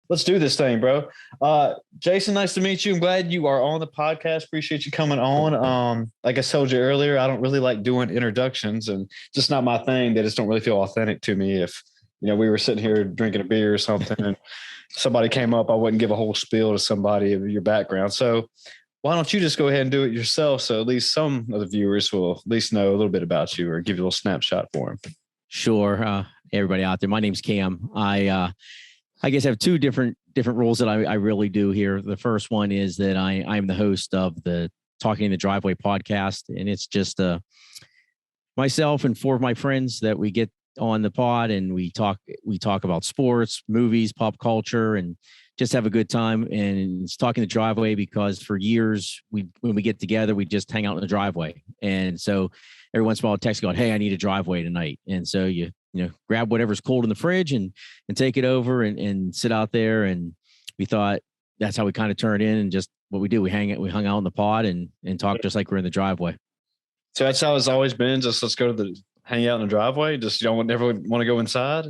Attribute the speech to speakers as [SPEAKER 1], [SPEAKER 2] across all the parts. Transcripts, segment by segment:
[SPEAKER 1] Let's do this thing, bro. Jason, nice to meet you. I'm glad you are on the podcast. Appreciate you coming on. Like I told you earlier, I don't really like doing introductions, and just not my thing. They just don't really feel authentic to me. If we were sitting here drinking a beer or something, and somebody came up, I wouldn't give a whole spiel to somebody of your background. So why don't you just go ahead and do it yourself, so at least some of the viewers will at least know a little bit about you, or give you a little snapshot for them.
[SPEAKER 2] Sure. Everybody out there, my name's Cam. I guess I have two different roles that I really do here. The first one is that I'm the host of the Talking in the Driveway podcast, and it's just myself and four of my friends that we get on the pod, and we talk about sports, movies, pop culture, and just have a good time. And it's Talking the Driveway because for years when we get together, we just hang out in the driveway. And so every once in a while, a text going, "Hey, I need a driveway tonight." And so you grab whatever's cold in the fridge and take it over and sit out there. And we thought that's how we kind of turn in, and just what we do. We hung out in the pod and talk just like we're in the driveway.
[SPEAKER 1] So that's how it's always been. Just let's go to hang out in the driveway. Just you don't never want to go inside.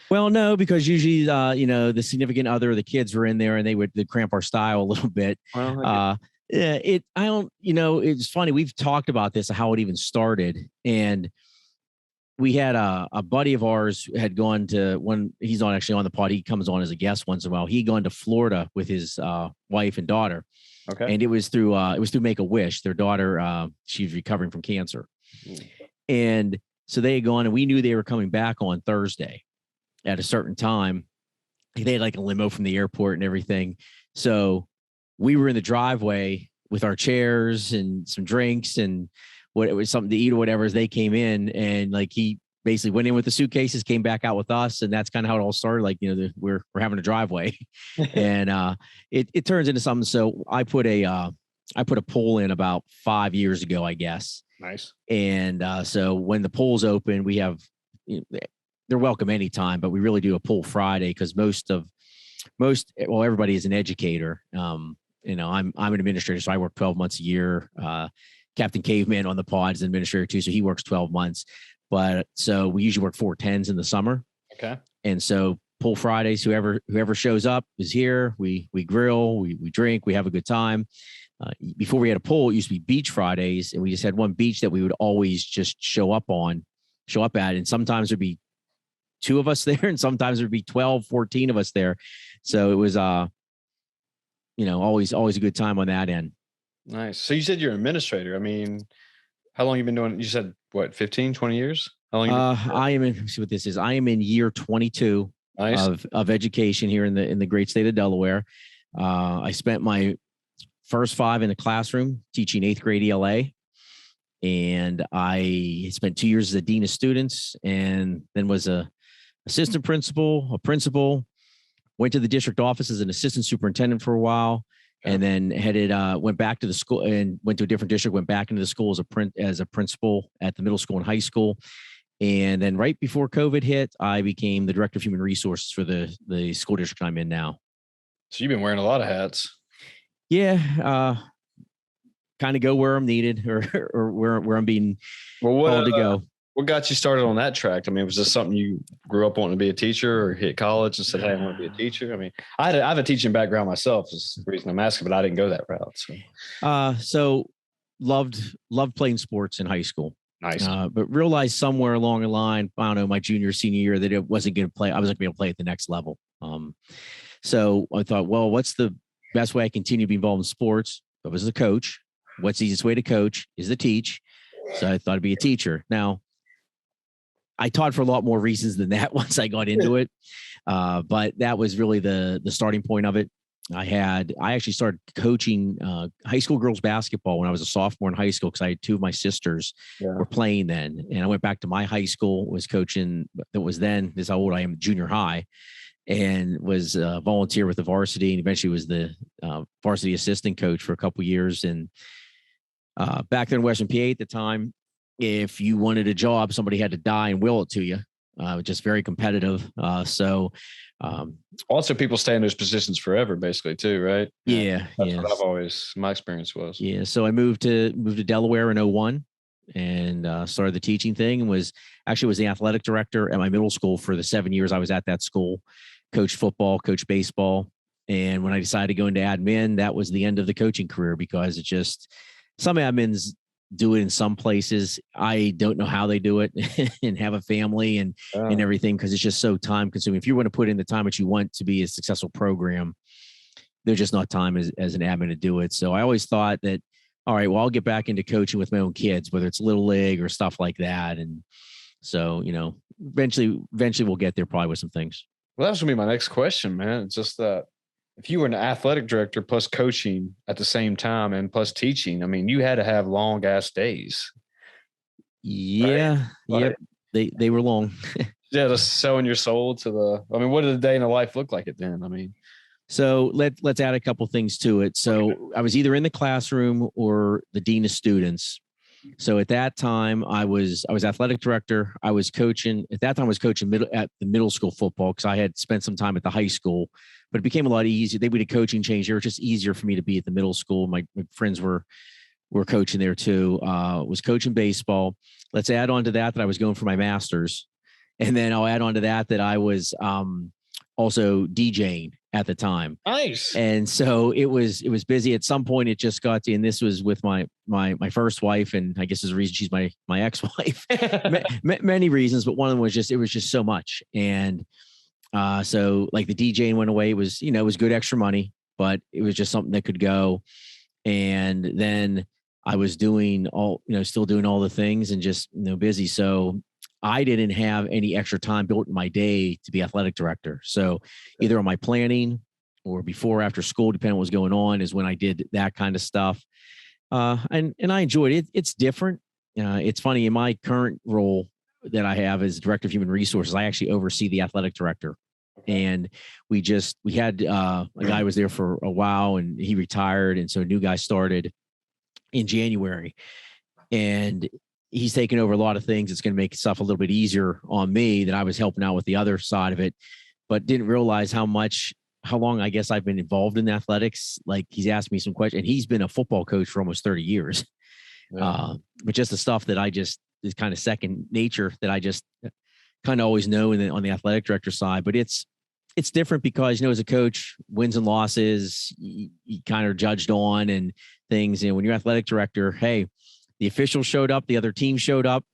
[SPEAKER 2] Well, no, because usually, the significant other of the kids were in there, and they'd cramp our style a little bit. Well, it's funny. We've talked about this, how it even started. And we had a buddy of ours had gone to he's actually on the pod. He comes on as a guest once in a while. He'd gone to Florida with his wife and daughter. Okay. And it was through Make-A-Wish. Their daughter, she's recovering from cancer. And so they had gone, and we knew they were coming back on Thursday at a certain time. They had like a limo from the airport and everything. So we were in the driveway with our chairs and some drinks and what it was, something to eat or whatever, as they came in, and like he basically went in with the suitcases, came back out with us. And that's kind of how it all started. Like, we're having a driveway and it turns into something. So I put a poll in about 5 years ago, I guess.
[SPEAKER 1] Nice. And
[SPEAKER 2] so when the polls open, we have, they're welcome anytime, but we really do a poll Friday because everybody is an educator. I'm an administrator, so I work 12 months a year. Captain Caveman on the pod is an administrator too, so he works 12 months. But so we usually work 4/10s in the summer.
[SPEAKER 1] Okay.
[SPEAKER 2] And so poll Fridays, whoever shows up is here. We grill, we drink, we have a good time. Before we had a poll, it used to be Beach Fridays, and we just had one beach that we would always just show up at. And sometimes there'd be 2 of us there, and sometimes there'd be 12, 14 of us there. So it was, always a good time on that end.
[SPEAKER 1] Nice. So you said you're an administrator. I mean, how long you been doing? You said what, 15, 20 years? How long?
[SPEAKER 2] I am in, let's see what this is. I am in year 22 nice. of education here in the great state of Delaware. I spent my first 5 in the classroom teaching 8th grade ELA. And I spent 2 years as a dean of students, and then was a assistant principal, a principal, went to the district office as an assistant superintendent for a while. And then went back to the school and went to a different district, went back into the school as a principal at the middle school and high school. And then right before COVID hit, I became the director of human resources for the school district I'm in now.
[SPEAKER 1] So you've been wearing a lot of hats.
[SPEAKER 2] Yeah. Kind of go where I'm needed or where I'm being called to go.
[SPEAKER 1] What got you started on that track? I mean, was this something you grew up wanting to be a teacher, or hit college and said, "Hey, I want to be a teacher"? I mean, I have a teaching background myself. Is the reason I'm asking, but I didn't go that route.
[SPEAKER 2] So loved playing sports in high school.
[SPEAKER 1] Nice.
[SPEAKER 2] But realized somewhere along the line, I don't know, my junior, senior year, that it wasn't going to play. I wasn't going to be able to play at the next level. So I thought, well, what's the best way I continue to be involved in sports? I was a coach. What's the easiest way to coach is to teach. So I thought I'd be a teacher. Now, I taught for a lot more reasons than that once I got into it. But that was really the starting point of it. I actually started coaching high school girls basketball when I was a sophomore in high school, because I had 2 of my sisters were playing then. And I went back to my high school, was coaching. That was then, this is how old I am, junior high, and was a volunteer with the varsity, and eventually was the varsity assistant coach for a couple of years. And back there in Western PA at the time, if you wanted a job, somebody had to die and will it to you. Just very competitive. Also
[SPEAKER 1] people stay in those positions forever, basically, too, right?
[SPEAKER 2] Yeah.
[SPEAKER 1] That's what my experience was.
[SPEAKER 2] Yeah. So I moved to Delaware in 2001 and started the teaching thing, and was the athletic director at my middle school for the 7 years I was at that school. coached football, coached baseball. And when I decided to go into admin, that was the end of the coaching career, because it just, some admins do it in some places. I don't know how they do it and have a family and everything, because it's just so time consuming. If you want to put in the time that you want to be a successful program, there's just not time as an admin to do it. So I always thought that, all right, well, I'll get back into coaching with my own kids, whether it's little league or stuff like that. And so, eventually we'll get there probably with some things.
[SPEAKER 1] Well, that's gonna be my next question, man. It's just that if you were an athletic director plus coaching at the same time and plus teaching, I mean, you had to have long ass days.
[SPEAKER 2] Yeah.
[SPEAKER 1] Right?
[SPEAKER 2] Yep. They were long.
[SPEAKER 1] Yeah, just selling your soul to what did a day in a life look like it then? I mean,
[SPEAKER 2] so let's add a couple things to it. So okay. I was either in the classroom or the dean of students. So at that time, I was athletic director. I was coaching at that time. I was coaching at the middle school football, because I had spent some time at the high school, but it became a lot easier. They did coaching change. It was just easier for me to be at the middle school. My friends were coaching there too. Was coaching baseball. Let's add on to that I was going for my master's, and then I'll add on to that I was also DJing at the time.
[SPEAKER 1] Nice.
[SPEAKER 2] And so it was busy. At some point it just got to, and this was with my first wife, and I guess there's a reason she's my ex-wife. Many reasons, but one of them was just, it was just so much. And so like the DJing went away. It was, it was good extra money, but it was just something that could go. And then I was doing still doing all the things and just, busy. So I didn't have any extra time built in my day to be athletic director. So either on my planning or before or after school, depending on what was going on, is when I did that kind of stuff. And I enjoyed it. It's different. It's funny, in my current role that I have as director of human resources, I actually oversee the athletic director. And we had a guy was there for a while and he retired. And so a new guy started in January, and he's taken over a lot of things. It's going to make stuff a little bit easier on me, that I was helping out with the other side of it, but didn't realize how long I guess I've been involved in athletics. Like, he's asked me some questions, and he's been a football coach for almost 30 years. Yeah. But just the stuff that is kind of second nature, that I just kind of always know on the athletic director side. But it's different because, as a coach, wins and losses, you kind of judged on and things. And when you're athletic director, hey, the officials showed up, the other team showed up,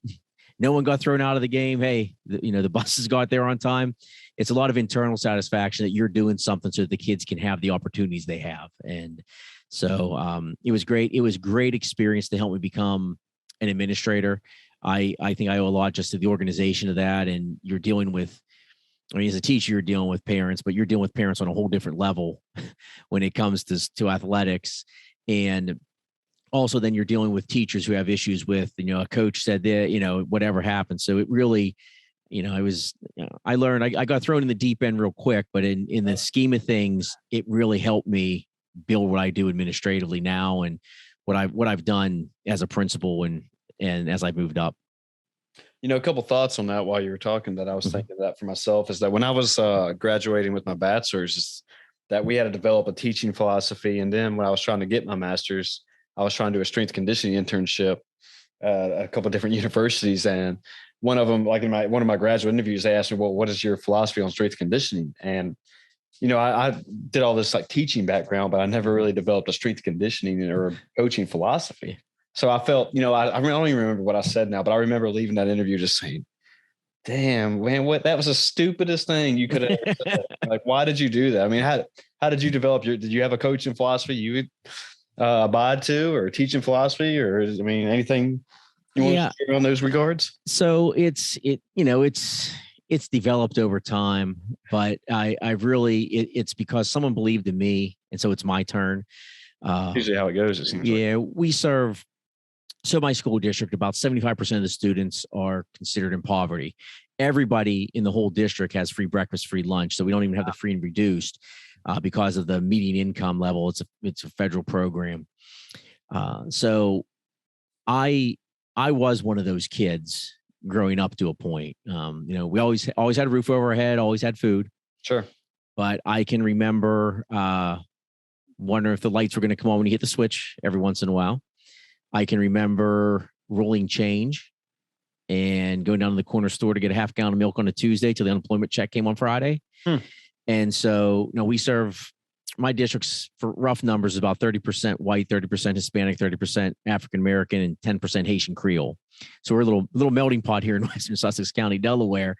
[SPEAKER 2] no one got thrown out of the game. Hey, the buses got there on time. It's a lot of internal satisfaction that you're doing something so that the kids can have the opportunities they have. And so it was great. It was great experience to help me become an administrator. I think I owe a lot just to the organization of that. And you're dealing with, as a teacher, you're dealing with parents, but you're dealing with parents on a whole different level when it comes to athletics. And also then you're dealing with teachers who have issues with, a coach said that, whatever happened. So it really, I learned, I got thrown in the deep end real quick, but in the scheme of things, it really helped me build what I do administratively now, and what I've done as a principal and as I've moved up.
[SPEAKER 1] A couple thoughts on that while you were talking, that I was thinking of that for myself, is that when I was graduating with my bachelor's, is that we had to develop a teaching philosophy. And then when I was trying to get my master's, I was trying to do a strength conditioning internship at a couple of different universities. And one of them, like in one of my graduate interviews, they asked me, well, what is your philosophy on strength conditioning? And, I did all this like teaching background, but I never really developed a strength conditioning or coaching philosophy. So I felt, I don't even remember what I said now, but I remember leaving that interview just saying, damn, man, that was the stupidest thing you could have said. Like, why did you do that? I mean, how did you develop did you have a coaching philosophy you would abide to, or teaching philosophy, or anything you want to share on those regards?
[SPEAKER 2] So it's developed over time, but I really, it's because someone believed in me. And so it's my turn.
[SPEAKER 1] Usually how it goes, it seems.
[SPEAKER 2] Yeah. We serve, so my school district, about 75% of the students are considered in poverty. Everybody in the whole district has free breakfast, free lunch. So we don't even have the free and reduced because of the median income level. It's a federal program. So I was one of those kids growing up to a point. We always had a roof over our head, always had food.
[SPEAKER 1] Sure.
[SPEAKER 2] But I can remember wondering if the lights were going to come on when you hit the switch every once in a while. I can remember rolling change and going down to the corner store to get a half gallon of milk on a Tuesday till the unemployment check came on Friday. And so, we serve, my district's, for rough numbers, about 30% white, 30% Hispanic, 30% African-American, and 10% Haitian Creole. So we're a little melting pot here in Western Sussex County, Delaware.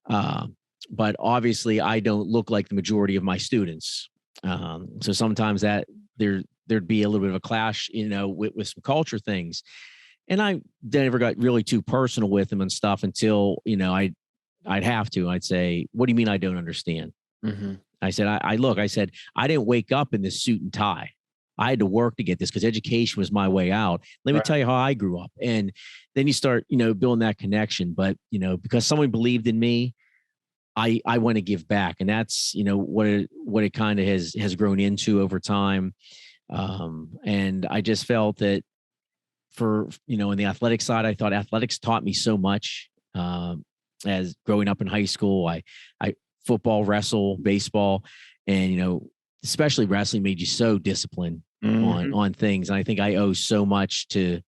[SPEAKER 2] But obviously I don't look like the majority of my students. So sometimes that there'd be a little bit of a clash, with some culture things. And I never got really too personal with them and stuff until, I'd have to. I'd say, what do you mean I don't understand?
[SPEAKER 1] Mm-hmm.
[SPEAKER 2] I said, I said, I didn't wake up in this suit and tie. I had to work to get this because education was my way out. Let me tell you how I grew up. And then you start, building that connection. But, because someone believed in me, I want to give back. And that's, what it kind of has grown into over time. And I just felt that for, in the athletic side, I thought athletics taught me so much. As growing up in high school, I football, wrestle, baseball, and, especially wrestling made you so disciplined on things. And I think I owe so much to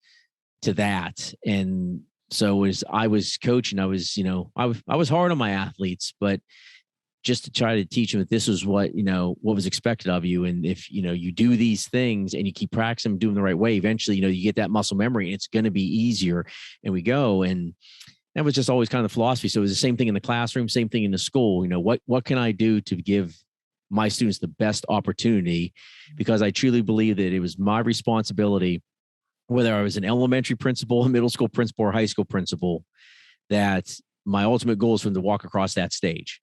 [SPEAKER 2] that. And so as I was coaching, I was, I was hard on my athletes, but just to try to teach them that this is what was expected of you. And if, you do these things and you keep practicing, doing the right way, eventually, you get that muscle memory and it's going to be easier. And we go, and that was just always kind of the philosophy. So it was the same thing in the classroom, same thing in the school. What can I do to give my students the best opportunity? Because I truly believe that it was my responsibility, whether I was an elementary principal, a middle school principal, or high school principal, that my ultimate goal is for them to walk across that stage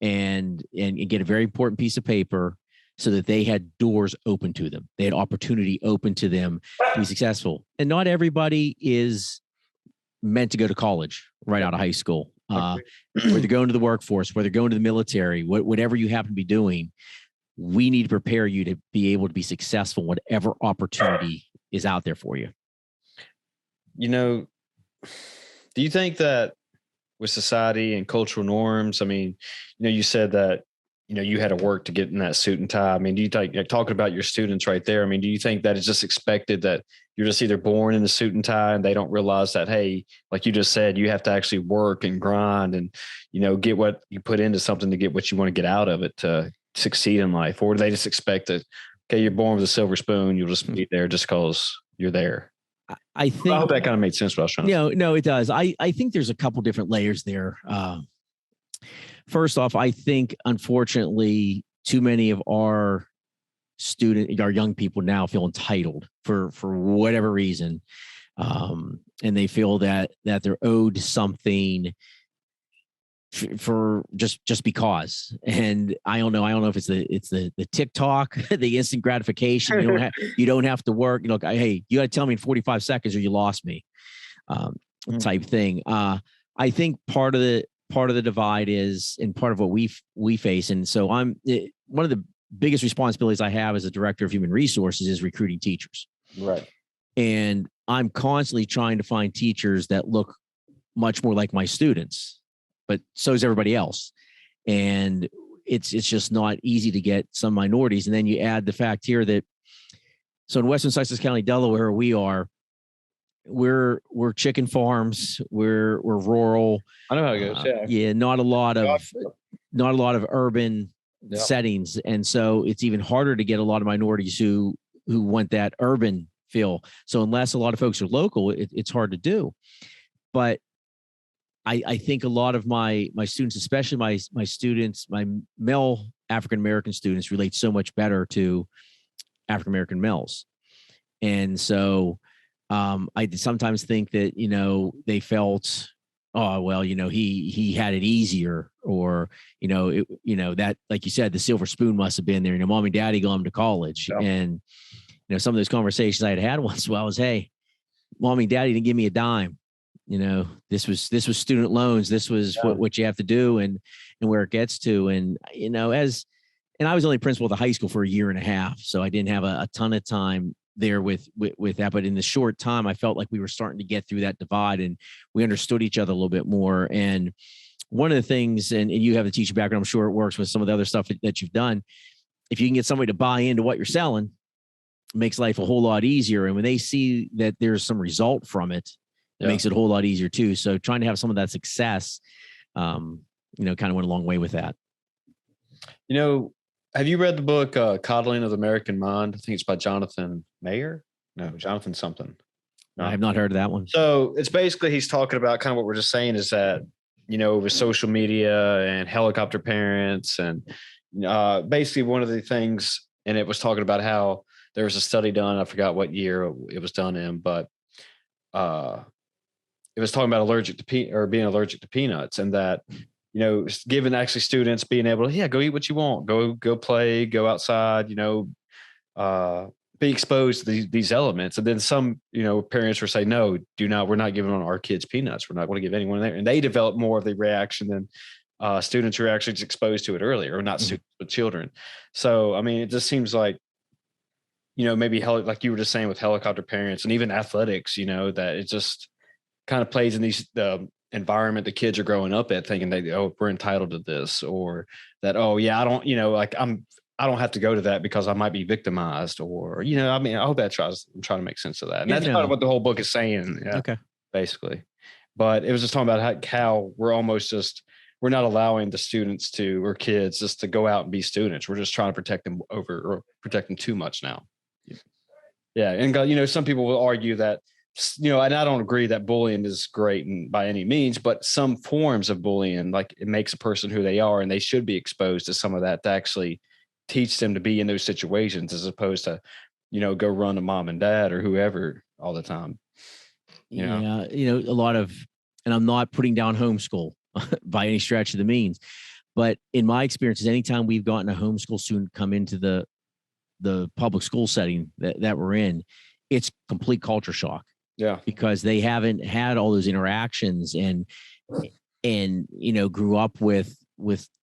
[SPEAKER 2] and get a very important piece of paper so that they had doors open to them. They had opportunity open to them to be successful. And not everybody is meant to go to college right out of high school. Whether they're going to the workforce, whether they're going to the military, whatever you happen to be doing, we need to prepare you to be able to be successful, whatever opportunity is out there for you.
[SPEAKER 1] Do you think that with society and cultural norms, I mean, you said that, you had to work to get in that suit and tie. I mean, do you think, talking about your students right there, I mean, do you think that it's just expected that you're just either born in the suit and tie and they don't realize that, hey, like you just said, you have to actually work and grind and, get what you put into something to get what you want to get out of it to succeed in life? Or do they just expect that, okay, you're born with a silver spoon, you'll just be there just because you're there?
[SPEAKER 2] I
[SPEAKER 1] hope that kind of made sense what I was trying to say.
[SPEAKER 2] No, it does. I think there's a couple different layers there. First off, I think, unfortunately, too many of our young people now feel entitled for whatever reason. And they feel that they're owed something for just because. And I don't know if it's the TikTok, the instant gratification. You don't have to work. Hey, you got to tell me in 45 seconds or you lost me, type thing. I think part of the divide is, and part of what we face. And so one of the biggest responsibilities I have as a director of human resources is recruiting teachers.
[SPEAKER 1] Right.
[SPEAKER 2] And I'm constantly trying to find teachers that look much more like my students, but so is everybody else. And it's just not easy to get some minorities. And then you add the fact here that, so in Western Sussex County, Delaware, we're chicken farms. We're rural.
[SPEAKER 1] I know how it goes.
[SPEAKER 2] Yeah. Not a lot of urban settings. And so it's even harder to get a lot of minorities who want that urban feel. So unless a lot of folks are local, it's hard to do. But I think a lot of my students, especially my students, my male African-American students, relate so much better to African-American males. And so I sometimes think that, they felt, oh, well, he had it easier, or, that, like you said, the silver spoon must have been there. Mom and daddy got him to college. Yeah. And, some of those conversations I had once in a while was, hey, mommy and daddy didn't give me a dime. This was student loans. This was what you have to do and where it gets to. And, and I was only principal at the high school for a year and a half. So I didn't have a ton of time there with that. But in the short time, I felt like we were starting to get through that divide and we understood each other a little bit more. And one of the things, and you have the teaching background, I'm sure it works with some of the other stuff that you've done. If you can get somebody to buy into what you're selling, it makes life a whole lot easier. And when they see that there's some result from it, it makes it a whole lot easier too. So trying to have some of that success, kind of went a long way with that.
[SPEAKER 1] You know, have you read the book Coddling of the American Mind? I think it's by Jonathan Mayer. No, Jonathan something.
[SPEAKER 2] I
[SPEAKER 1] No.
[SPEAKER 2] have not heard of that one.
[SPEAKER 1] So it's basically he's talking about kind of what we're just saying is that, with social media and helicopter parents and basically one of the things, and it was talking about how there was a study done. I forgot what year it was done in, but uh, it was talking about allergic to or being allergic to peanuts, and that giving actually students being able to go eat what you want, go play, go outside, uh, be exposed to these elements. And then some, parents were saying, no, we're not giving our kids peanuts. We're not going to give anyone there. And they develop more of the reaction than students who are actually exposed to it earlier, or not students, but children. So, I mean, it just seems like, maybe like you were just saying with helicopter parents and even athletics, that it just kind of plays in the environment the kids are growing up at, thinking that, oh, we're entitled to this, or that, oh yeah, I don't, I don't have to go to that because I might be victimized, or, I mean, I hope I'm trying to make sense of that. And
[SPEAKER 2] Yeah,
[SPEAKER 1] that's kind of what the whole book is saying. Yeah,
[SPEAKER 2] okay.
[SPEAKER 1] basically. But it was just talking about how we're almost just, we're not allowing the students or kids just to go out and be students. We're just trying to protect them or protect them too much now. Yeah. And, some people will argue that, and I don't agree that bullying is great and by any means, but some forms of bullying, like it makes a person who they are, and they should be exposed to some of that to actually teach them to be in those situations, as opposed to, go run to mom and dad or whoever all the time.
[SPEAKER 2] Yeah. A lot of, and I'm not putting down homeschool by any stretch of the means, but in my experiences, anytime we've gotten a homeschool student come into the public school setting that we're in, it's complete culture shock.
[SPEAKER 1] Yeah.
[SPEAKER 2] Because they haven't had all those interactions and grew up with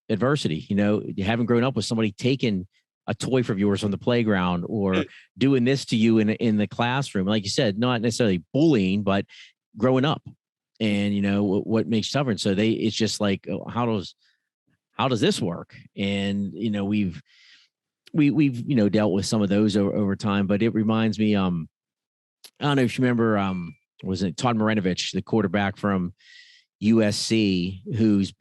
[SPEAKER 2] adversity. You haven't grown up with somebody taking a toy from yours on the playground or doing this to you in the classroom. Like you said, not necessarily bullying, but growing up and what makes tougher. And so it's just like, oh, how does this work? And we've dealt with some of those over time, but it reminds me, I don't know if you remember, was it Todd Marinovich, the quarterback from USC, whose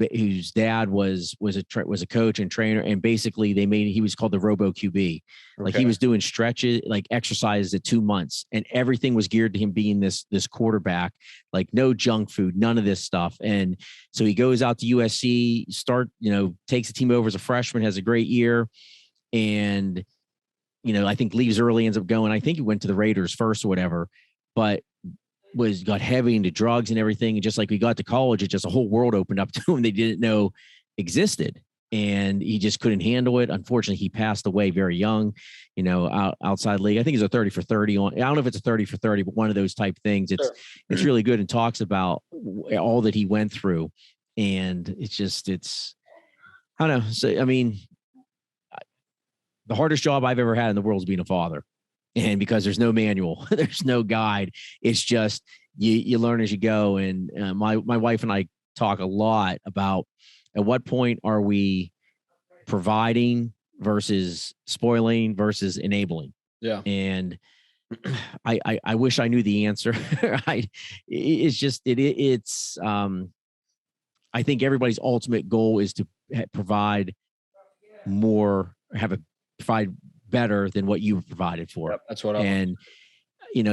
[SPEAKER 2] dad was a coach and trainer, and basically he was called the Robo QB. Okay. Like he was doing stretches, like exercises at 2 months, and everything was geared to him being this quarterback, like no junk food, none of this stuff. And so he goes out to USC, takes the team over as a freshman, has a great year, and I think leaves early, ends up going. I think he went to the Raiders first or whatever, but got heavy into drugs and everything. And just like we got to college, it just a whole world opened up to him they didn't know existed. And he just couldn't handle it. Unfortunately, he passed away very young, outside league. I think it's a 30 for 30 on. I don't know if it's a 30 for 30, but one of those type things. It's really good and talks about all that he went through. And I don't know. So, I mean, the hardest job I've ever had in the world is being a father. And because there's no manual, there's no guide. It's just, you learn as you go. And my wife and I talk a lot about at what point are we providing versus spoiling versus enabling.
[SPEAKER 1] Yeah.
[SPEAKER 2] And I wish I knew the answer. I think everybody's ultimate goal is to provide more, provide better than what you provided for.
[SPEAKER 1] Yep, that's what
[SPEAKER 2] and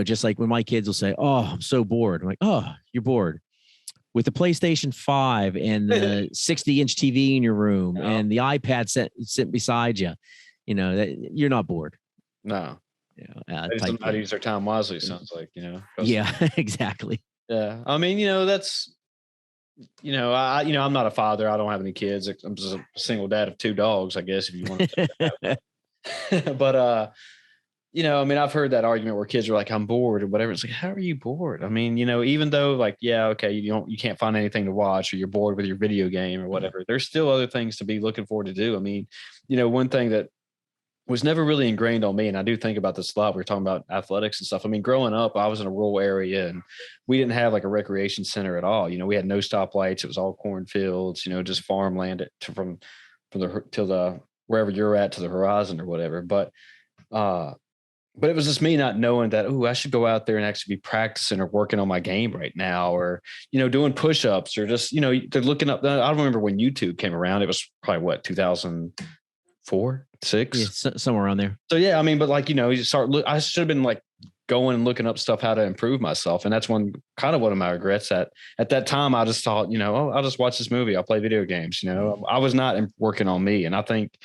[SPEAKER 2] just like when my kids will say, "Oh, I'm so bored." I'm like, "Oh, you're bored with the PlayStation 5 and the 60-inch TV in your room and the iPad sitting beside you. That you're not bored."
[SPEAKER 1] No. They just how to use their time wisely, sounds like,
[SPEAKER 2] Yeah, exactly.
[SPEAKER 1] Yeah. I mean, that's, I'm not a father. I don't have any kids. I'm just a single dad of 2 dogs, I guess, if you want to say that. But I mean, I've heard that argument where kids are like, "I'm bored" or whatever. It's like, how are you bored? I mean, even though, like, yeah, okay, you can't find anything to watch, or you're bored with your video game or whatever, there's still other things to be looking forward to do. I mean, one thing that was never really ingrained on me, and I do think about this a lot. We're talking about athletics and stuff. I mean, growing up, I was in a rural area, and we didn't have like a recreation center at all. We had no stoplights. It was all cornfields. Just farmland from the wherever you're at to the horizon or whatever. But but it was just me not knowing that, oh, I should go out there and actually be practicing or working on my game right now, or, doing push-ups, or just, they're looking up. I don't remember when YouTube came around. It was probably what, 2004, 6?
[SPEAKER 2] Yeah, somewhere around there.
[SPEAKER 1] So, yeah, I mean, but like, you start, I should have been like going and looking up stuff, how to improve myself. And that's one of my regrets, that at that time, I just thought, oh, I'll just watch this movie. I'll play video games. I was not working on me. And I think,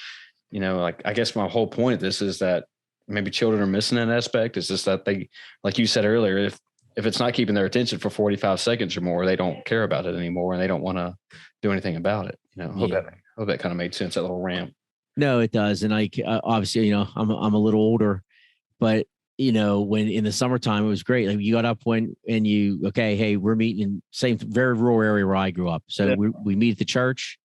[SPEAKER 1] like, I guess my whole point of this is that maybe children are missing an aspect. It's just that they, like you said earlier, if it's not keeping their attention for 45 seconds or more, they don't care about it anymore, and they don't want to do anything about it. Hope that kind of made sense, that little rant.
[SPEAKER 2] No, it does. And obviously, I'm a little older, but when in the summertime, it was great. Like, you got up hey, we're meeting in same very rural area where I grew up. So
[SPEAKER 1] Yeah.
[SPEAKER 2] we meet at the church,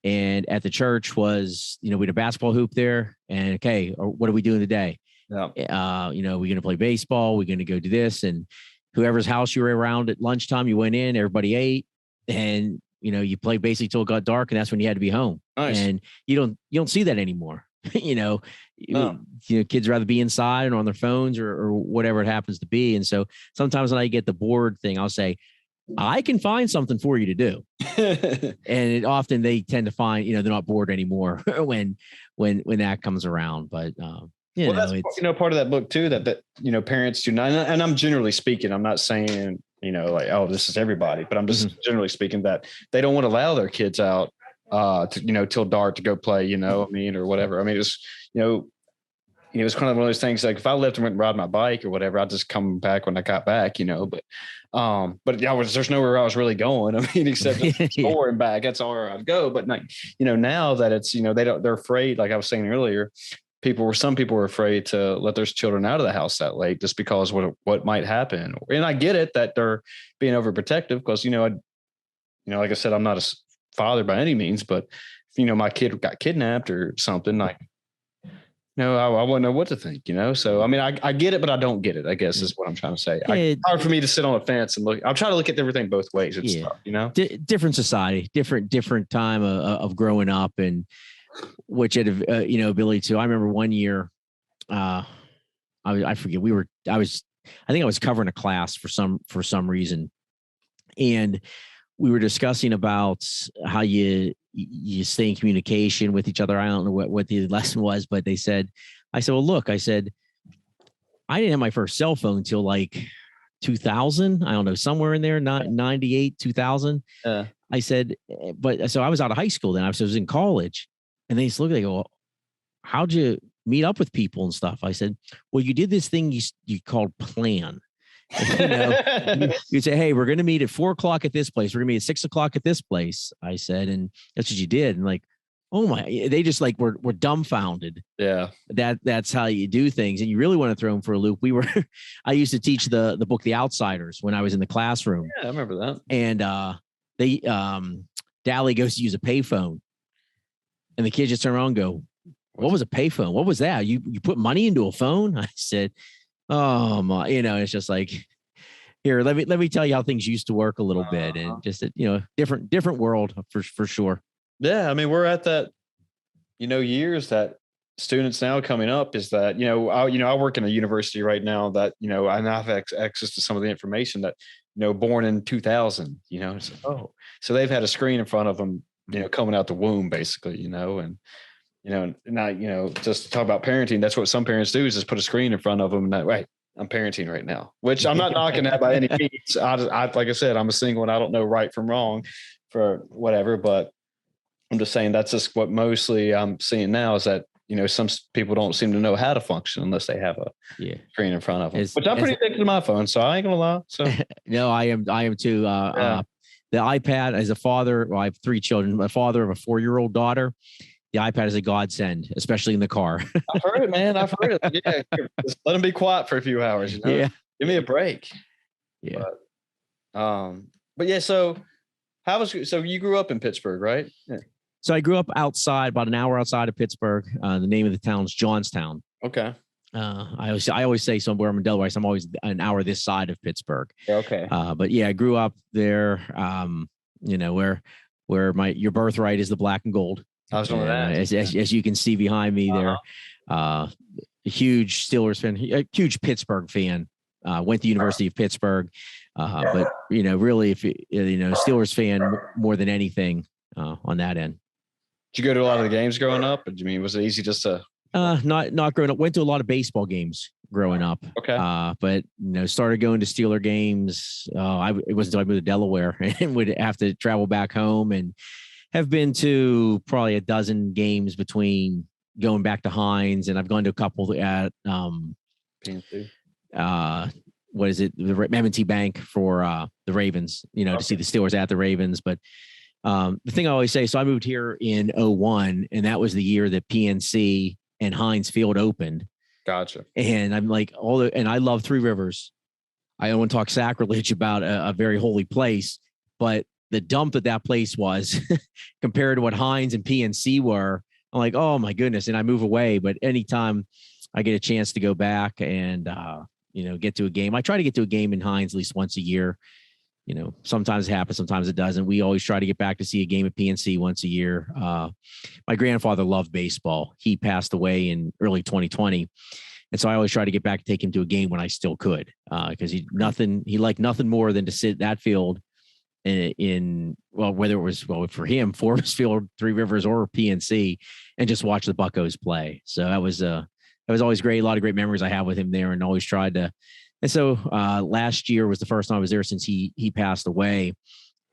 [SPEAKER 2] and at the church was, we had a basketball hoop there, and okay, what are we doing today?
[SPEAKER 1] Yeah.
[SPEAKER 2] We're going to play baseball. We're going to go do this, and whoever's house you were around at lunchtime, you went in, everybody ate, and, you played basically till it got dark, and that's when you had to be home.
[SPEAKER 1] Nice.
[SPEAKER 2] And you don't see that anymore.
[SPEAKER 1] No.
[SPEAKER 2] Kids rather be inside and on their phones or whatever it happens to be. And so sometimes when I get the bored thing, I'll say, I can find something for you to do. And often they tend to find, they're not bored anymore when that comes around. But,
[SPEAKER 1] that's, part of that book too, that parents do not, and I'm generally speaking, I'm not saying, like, oh, this is everybody, but I'm just generally speaking that they don't want to allow their kids out till dark to go play, or whatever. I mean, it's, it's kind of one of those things, like if I left and went and ride my bike or whatever, I'd just come back when I got back, but there's nowhere I was really going. I mean, except the store and back, that's all where I'd go. But like, now that it's, they're afraid, like I was saying earlier, some people were afraid to let their children out of the house that late just because what might happen. And I get it that they're being overprotective because, like I said, I'm not a father by any means, but if, my kid got kidnapped or something, like, I wouldn't know what to think, So, I mean, I get it, but I don't get it, I guess is what I'm trying to say. It's hard for me to sit on a fence and look. I'm trying to look at everything both ways. It's tough,
[SPEAKER 2] different society, different time of growing up, and which had, ability to. I remember one year, I forget, I think I was covering a class for some reason. And we were discussing about how you stay in communication with each other. I don't know what the lesson was, but I said, well, look, I didn't have my first cell phone till like 2000. I don't know, somewhere in there, not 98, 2000. I said, but so I was out of high school then. I was in college, and they look, they go, well, how'd you meet up with people and stuff? I said, well, you did this thing you called plan. You'd say, hey, we're going to meet at 4:00 at this place. We're going to meet at 6:00 at this place. I said, and that's what you did. And like, oh my, they just like were dumbfounded.
[SPEAKER 1] Yeah.
[SPEAKER 2] That's how you do things. And you really want to throw them for a loop. I used to teach the book, The Outsiders, when I was in the classroom.
[SPEAKER 1] Yeah, I remember that.
[SPEAKER 2] And Dally goes to use a payphone, and the kids just turn around and go, what was a payphone? What was that? You put money into a phone? I said, oh my, it's just like, here, let me tell you how things used to work a little bit, and just, different world for sure.
[SPEAKER 1] Yeah. I mean, we're at that, years that students now coming up is that, I work in a university right now that, and I have access to some of the information that, born in 2000, so they've had a screen in front of them, coming out the womb basically, and, not, just to talk about parenting. That's what some parents do, is just put a screen in front of them and that, right, I'm parenting right now, which I'm not knocking that by any means. I like I said, I'm a single and I don't know right from wrong for whatever, but I'm just saying that's just what mostly I'm seeing now, is that, some people don't seem to know how to function unless they have a screen in front of them, which I'm pretty addicted to my phone. So I ain't gonna lie. So
[SPEAKER 2] no, I am too. The iPad, as a father, well, I have 3 children, a father of a 4-year-old daughter. The iPad is a godsend, especially in the car.
[SPEAKER 1] I've heard it, man. I've heard it. Yeah. Just let them be quiet for a few hours.
[SPEAKER 2] Yeah.
[SPEAKER 1] Give me a break.
[SPEAKER 2] Yeah.
[SPEAKER 1] But yeah, so so you grew up in Pittsburgh, right? Yeah.
[SPEAKER 2] So I grew up outside, about an hour outside of Pittsburgh. The name of the town is Johnstown.
[SPEAKER 1] Okay.
[SPEAKER 2] I always say somewhere I'm in Delaware, so I'm always an hour this side of Pittsburgh.
[SPEAKER 1] Okay.
[SPEAKER 2] But yeah, I grew up there. Where your birthright is the black and gold.
[SPEAKER 1] I was doing that.
[SPEAKER 2] As you can see behind me there, a huge Steelers fan, a huge Pittsburgh fan. Went to University of Pittsburgh, but really, if Steelers fan more than anything on that end.
[SPEAKER 1] Did you go to a lot of the games growing up? Or do you mean was it easy just to?
[SPEAKER 2] Not growing up. Went to a lot of baseball games growing up.
[SPEAKER 1] Okay.
[SPEAKER 2] But started going to Steeler games. It wasn't until I moved to Delaware and would have to travel back home, and have been to probably a dozen games between going back to Heinz, and I've gone to a couple at
[SPEAKER 1] PNC.
[SPEAKER 2] What is it? The M&T Bank for the Ravens, to see the Steelers at the Ravens. But the thing I always say, so I moved here in 2001, and that was the year that PNC and Heinz Field opened.
[SPEAKER 1] Gotcha.
[SPEAKER 2] And I'm like, and I love Three Rivers. I don't want to talk sacrilege about a very holy place, but the dump that place was compared to what Heinz and PNC were, I'm like, oh my goodness. And I move away, but anytime I get a chance to go back and, get to a game, I try to get to a game in Heinz at least once a year. Sometimes it happens, sometimes it doesn't. We always try to get back to see a game at PNC once a year. My grandfather loved baseball. He passed away in early 2020. And so I always try to get back and take him to a game when I still could, because he liked nothing more than to sit at that field whether it was for him, Forbes Field, Three Rivers, or PNC, and just watch the Buccos play. So that was always great. A lot of great memories I have with him there, and always tried to. And so last year was the first time I was there since he passed away,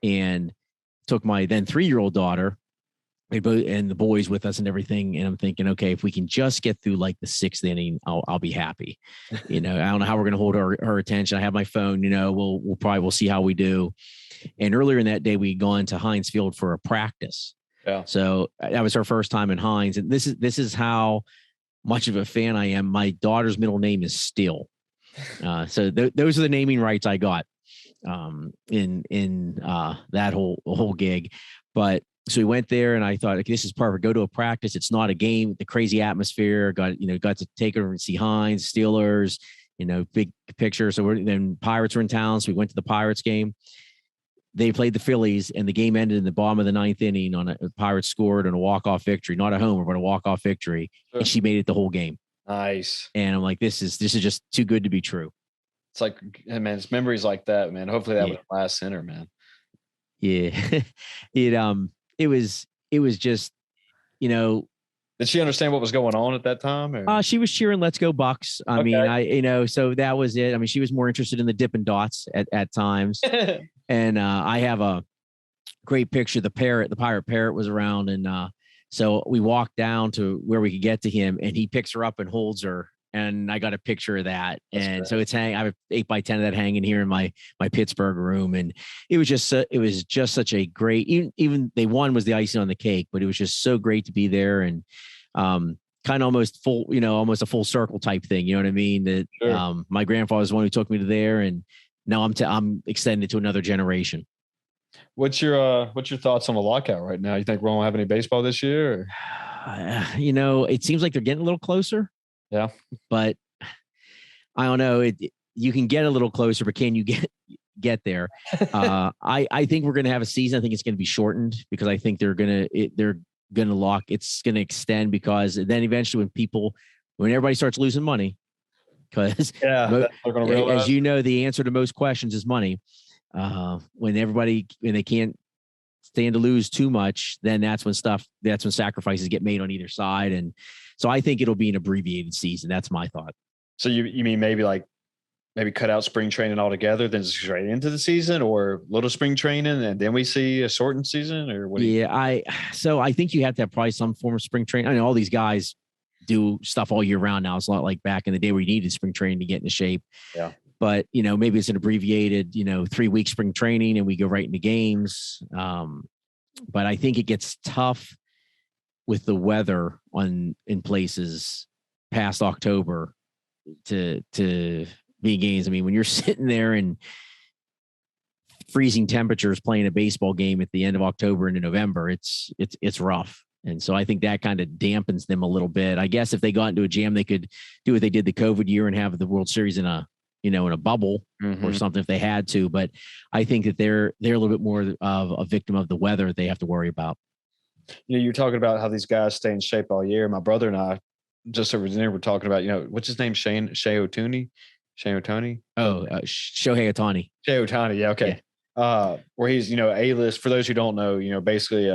[SPEAKER 2] and took my then 3-year-old daughter and the boys with us and everything. And I'm thinking, okay, if we can just get through like the 6th inning, I'll be happy. I don't know how we're going to hold her attention. I have my phone, we'll see how we do. And earlier in that day, we'd gone to Heinz Field for a practice.
[SPEAKER 1] Yeah.
[SPEAKER 2] So that was her first time in Heinz. And this is how much of a fan I am. My daughter's middle name is Still. So those are the naming rights I got in that whole gig. But so we went there, and I thought, okay, this is perfect. Go to a practice. It's not a game. The crazy atmosphere. Got to take over and see Heinz, Steelers. Big picture. So then Pirates were in town, so we went to the Pirates game. They played the Phillies, and the game ended in the bottom of the 9th inning on the Pirates scored on a walk-off victory, not a homer, but a walk-off victory,
[SPEAKER 1] Sure.
[SPEAKER 2] And she made it the whole game.
[SPEAKER 1] Nice.
[SPEAKER 2] And I'm like, this is just too good to be true.
[SPEAKER 1] It's like, man, it's memories like that, man. Hopefully that would last center, man.
[SPEAKER 2] Yeah. It was just,
[SPEAKER 1] Did she understand what was going on at that time? Or?
[SPEAKER 2] She was cheering "Let's Go Bucks." I mean, so that was it. I mean, she was more interested in the Dippin' Dots at times. And I have a great picture. The pirate parrot was around, and so we walked down to where we could get to him, and he picks her up and holds her. And I got a picture of that. That's and great. So it's hanging. I have 8x10 of that hanging here in my Pittsburgh room. And it was just such a great, even they won was the icing on the cake, but it was just so great to be there, and kind of almost full, almost a full circle type thing. You know what I mean? That sure. My grandfather's the one who took me to there, and now I'm extended to another generation.
[SPEAKER 1] What's your thoughts on the lockout right now? You think we won't have any baseball this year?
[SPEAKER 2] It seems like they're getting a little closer.
[SPEAKER 1] Yeah.
[SPEAKER 2] But I don't know. You can get a little closer, but can you get there? I think we're going to have a season. I think it's going to be shortened, because I think they're going to lock. It's going to extend, because then eventually when everybody starts losing money, because as you know, the answer to most questions is money. When they can't stand to lose too much, then that's when sacrifices get made on either side. And so I think it'll be an abbreviated season. That's my thought. So
[SPEAKER 1] you mean maybe cut out spring training altogether, then straight into the season, or little spring training, and then we see a shortened season, or what? I think you have to have probably some form of spring training. I mean, all these guys do stuff all year round now. It's not like back in the day where you needed spring training to get into shape. Yeah.
[SPEAKER 2] But, maybe it's an abbreviated, 3-week spring training, and we go right into games. But I think it gets tough with the weather in places past October to be games. I mean, when you're sitting there in freezing temperatures playing a baseball game at the end of October into November, it's rough. And so I think that kind of dampens them a little bit. I guess if they got into a jam, they could do what they did the COVID year and have the World Series in a bubble or something if they had to. But I think that they're a little bit more of a victim of the weather they have to worry about.
[SPEAKER 1] You're talking about how these guys stay in shape all year. My brother and I just over dinner, we're talking about, what's his name? Shea Otani? Shea Otani?
[SPEAKER 2] Oh, Shohei Ohtani.
[SPEAKER 1] Shea Otani. Yeah. Okay. Where he's, A-list, for those who don't know, basically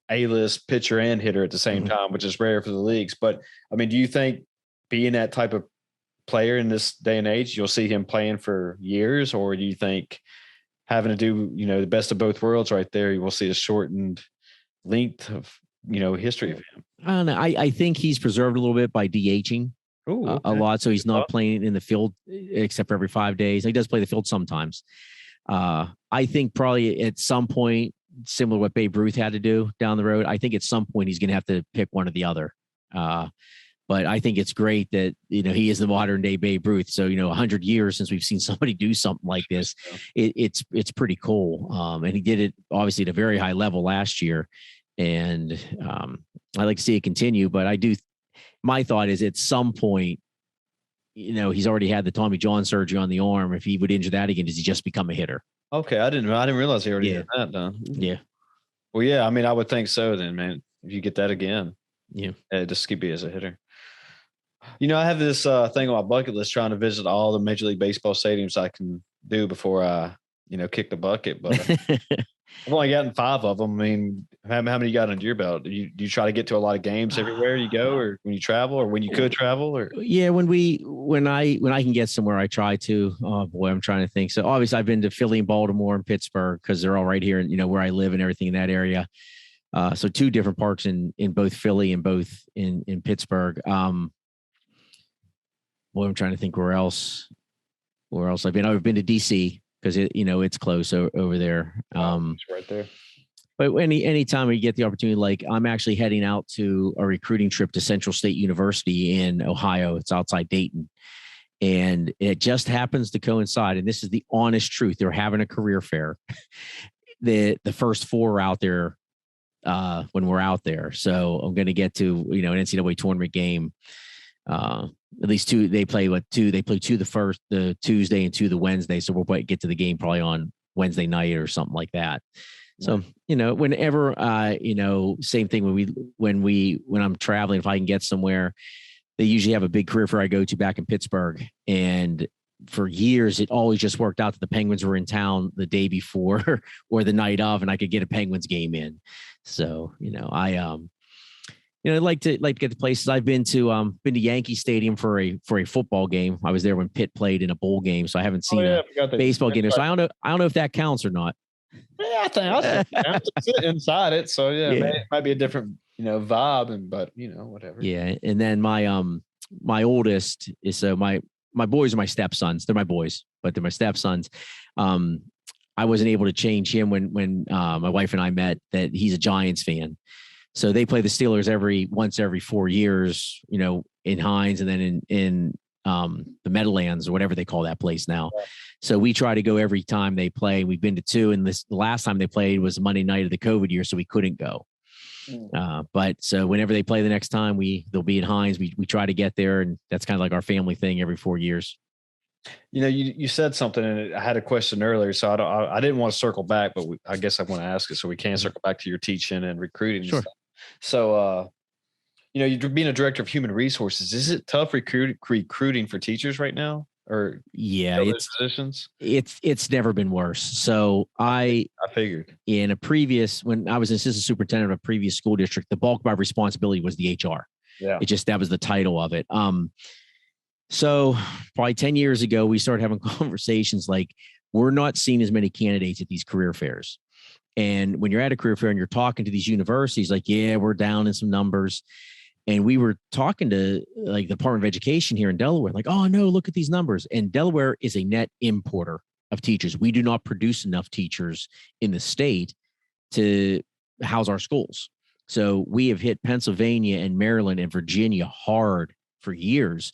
[SPEAKER 1] A-list pitcher and hitter at the same time, which is rare for the leagues. But I mean, do you think being that type of player in this day and age, you'll see him playing for years, or do you think having to do, the best of both worlds right there, you will see a shortened length of, history of him?
[SPEAKER 2] I don't know. I think he's preserved a little bit by DHing a lot. So he's not playing in the field except for every 5 days. He does play the field sometimes. I think probably at some point, similar to what Babe Ruth had to do down the road, I think at some point he's going to have to pick one or the other. But I think it's great that, he is the modern day Babe Ruth. So, 100 years since we've seen somebody do something like this, it's pretty cool. And he did it obviously at a very high level last year. And I like to see it continue, but my thought is at some point, he's already had the Tommy John surgery on the arm. If he would injure that again, does he just become a hitter?
[SPEAKER 1] Okay. I didn't realize he already had that done.
[SPEAKER 2] Yeah.
[SPEAKER 1] Well, yeah, I mean, I would think so then, man, if you get that again.
[SPEAKER 2] Yeah.
[SPEAKER 1] Just keep me as a hitter. I have this thing on my bucket list trying to visit all the Major League Baseball stadiums I can do before I, kick the bucket. But I've only gotten 5 of them. I mean, how many you got under your belt? Do you try to get to a lot of games everywhere you go, or when you travel, or when you could travel? Or
[SPEAKER 2] yeah, when I can get somewhere, I try to. Oh boy, I'm trying to think. So obviously, I've been to Philly and Baltimore and Pittsburgh because they're all right here, and where I live and everything in that area. So 2 different parks in both Philly and both in Pittsburgh. Boy, I'm trying to think where else I've been. I've been to DC because it's close over there.
[SPEAKER 1] It's right there.
[SPEAKER 2] But anytime we get the opportunity, like I'm actually heading out to a recruiting trip to Central State University in Ohio. It's outside Dayton. And it just happens to coincide. And this is the honest truth. They're having a career fair. The first 4 are out there when we're out there. So I'm going to get to, an NCAA tournament game. At least 2, they play 2, they play 2 the Tuesday and 2 the Wednesday. So we'll get to the game probably on Wednesday night or something like that. So, whenever, same thing when I'm traveling, if I can get somewhere, they usually have a big career fair I go to back in Pittsburgh. And for years, it always just worked out that the Penguins were in town the day before or the night of, and I could get a Penguins game in. So, I like to get to places. I've been to Yankee Stadium for a football game. I was there when Pitt played in a bowl game, so I haven't seen a baseball game there. So I don't know if that counts or not.
[SPEAKER 1] Yeah, I think I'm sit inside it. So it might be a different, vibe, but whatever.
[SPEAKER 2] Yeah. And then my oldest is my boys are my stepsons. They're my boys, but they're my stepsons. I wasn't able to change him when my wife and I met that he's a Giants fan. So they play the Steelers once every 4 years, in Hines and then in the Meadowlands or whatever they call that place now. Yeah. So we try to go every time they play. We've been to 2, and the last time they played was Monday night of the COVID year, so we couldn't go. But so whenever they play the next time, they'll be at Hines. We try to get there, and that's kind of like our family thing every 4 years.
[SPEAKER 1] You said something, and I had a question earlier, so I didn't want to circle back, but I guess I want to ask it so we can circle back to your teaching and recruiting.
[SPEAKER 2] Sure.
[SPEAKER 1] And stuff. So, you're being a director of human resources. Is it tough recruiting for teachers right now? Or positions?
[SPEAKER 2] It's never been worse. So I
[SPEAKER 1] figured
[SPEAKER 2] when I was an assistant superintendent of a previous school district, the bulk of my responsibility was the HR.
[SPEAKER 1] Yeah.
[SPEAKER 2] That was the title of it. So probably 10 years ago, we started having conversations like we're not seeing as many candidates at these career fairs. And when you're at a career fair and you're talking to these universities, like, yeah, we're down in some numbers. And we were talking to like the Department of Education here in Delaware, like, oh no, look at these numbers. And Delaware is a net importer of teachers. We do not produce enough teachers in the state to house our schools. So we have hit Pennsylvania and Maryland and Virginia hard for years.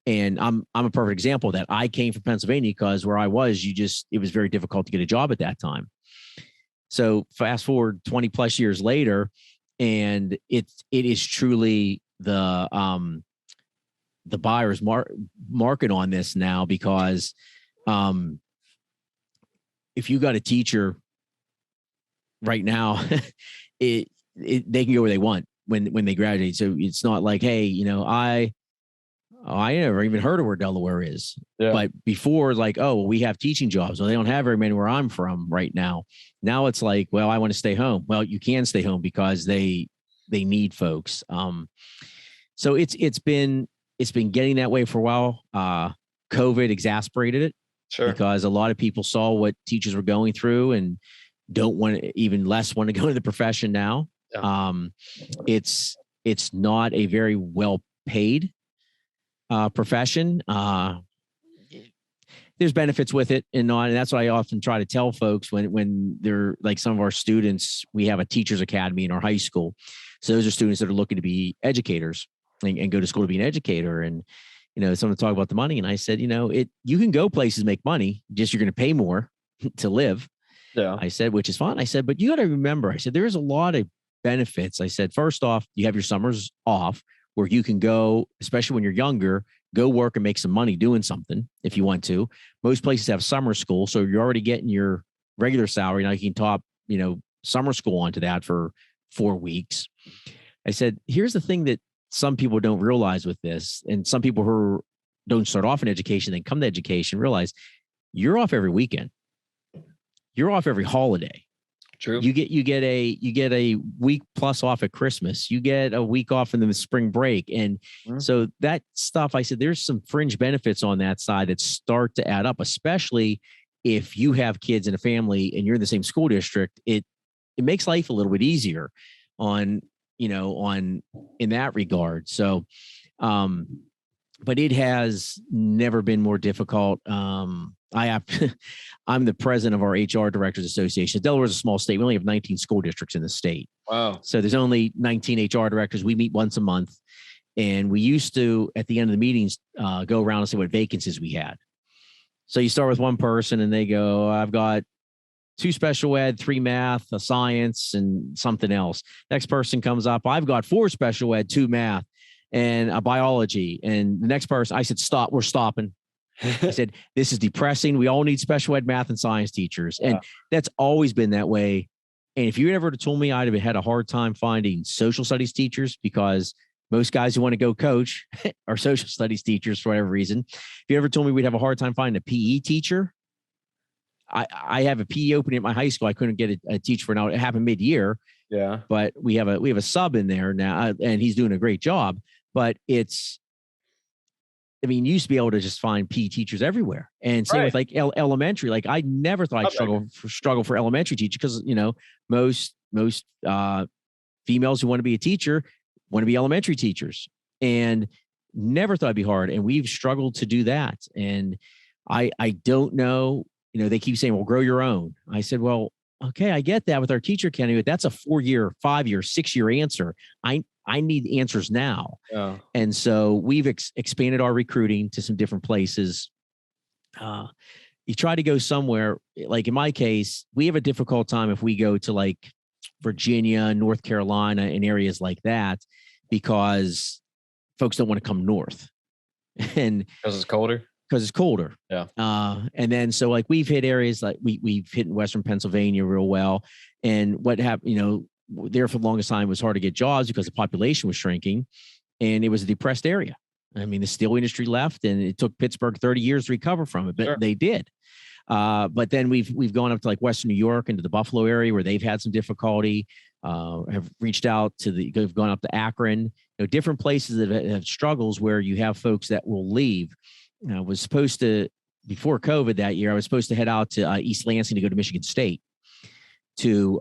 [SPEAKER 2] And I'm a perfect example of that. I came from Pennsylvania because where I was, it was very difficult to get a job at that time. So fast forward 20 plus years later, and it is truly the buyer's market on this now, because if you got a teacher right now, they can go where they want. when they graduate. So it's not like, hey, I never even heard of where Delaware is.
[SPEAKER 1] Yeah.
[SPEAKER 2] But before, like, oh, we have teaching jobs. Well, they don't have very many where I'm from right now. Now it's like, well, I want to stay home. Well, you can stay home because they need folks. So it's been getting that way for a while. COVID exacerbated it.
[SPEAKER 1] Sure.
[SPEAKER 2] Because a lot of people saw what teachers were going through and don't want to, even less want to go into the profession now. Yeah. It's not a very well paid profession. There's benefits with it and that's what I often try to tell folks when they're like some of our students. We have a teachers academy in our high school. So those are students that are looking to be educators and go to school to be an educator. And, someone talk about the money. And I said, you can go places, make money, just you're going to pay more to live.
[SPEAKER 1] Yeah.
[SPEAKER 2] I said, which is fine. I said, but you got to remember, I said, there's a lot of benefits. I said, first off, you have your summers off where you can go, especially when you're younger, go work and make some money doing something if you want to. Most places have summer school. So you're already getting your regular salary. Now you can top, summer school onto that for 4 weeks. I said, here's the thing that some people don't realize with this. And some people who don't start off in education, then come to education, realize you're off every weekend. You're off every holiday.
[SPEAKER 1] True.
[SPEAKER 2] You get a week plus off at Christmas. You get a week off in the spring break. And so that stuff, I said, there's some fringe benefits on that side that start to add up, especially if you have kids in a family and you're in the same school district. It makes life a little bit easier in that regard. So, but it has never been more difficult. I'm the president of our HR Directors Association. Delaware is a small state. We only have 19 school districts in the state.
[SPEAKER 1] Wow.
[SPEAKER 2] So there's only 19 HR directors. We meet once a month. And we used to, at the end of the meetings, go around and say what vacancies we had. So you start with one person and they go, I've got 2 special ed, 3 math, a science, and something else. Next person comes up, I've got 4 special ed, 2 math, and a biology. And the next person, I said, stop, we're stopping. I said, this is depressing. We all need special ed math and science teachers. And that's always been that way. And if you ever told me, I'd have had a hard time finding social studies teachers because most guys who want to go coach are social studies teachers for whatever reason. If you ever told me we'd have a hard time finding a PE teacher, I have a PE opening at my high school. I couldn't get a teacher for now. It happened mid-year.
[SPEAKER 1] Yeah.
[SPEAKER 2] But we have a sub in there now, and he's doing a great job. But you used to be able to just find PE teachers everywhere. And same with like elementary. Like I never thought I'd struggle for elementary teachers because, most females who want to be a teacher want to be elementary teachers, and never thought it'd be hard. And we've struggled to do that. And I don't know, they keep saying, well, grow your own. I said, well, okay, I get that with our teacher academy, but that's a 4-year, 5-year, 6-year answer. I need answers now. Yeah. And so we've expanded our recruiting to some different places. You try to go somewhere, like in my case, we have a difficult time if we go to like Virginia, North Carolina, and areas like that, because folks don't want to come north. And
[SPEAKER 1] because it's colder.
[SPEAKER 2] Yeah. And then, so like we've hit areas like we've hit in Western Pennsylvania real well. And what happened, there for the longest time, it was hard to get jobs because the population was shrinking and it was a depressed area. I mean, the steel industry left and it took Pittsburgh 30 years to recover from it, but they did. But then we've gone up to like Western New York into the Buffalo area where they've had some difficulty, have reached out have gone up to Akron, different places that have struggles where you have folks that will leave. I was supposed to, before COVID that year, I was supposed to head out to East Lansing to go to Michigan State to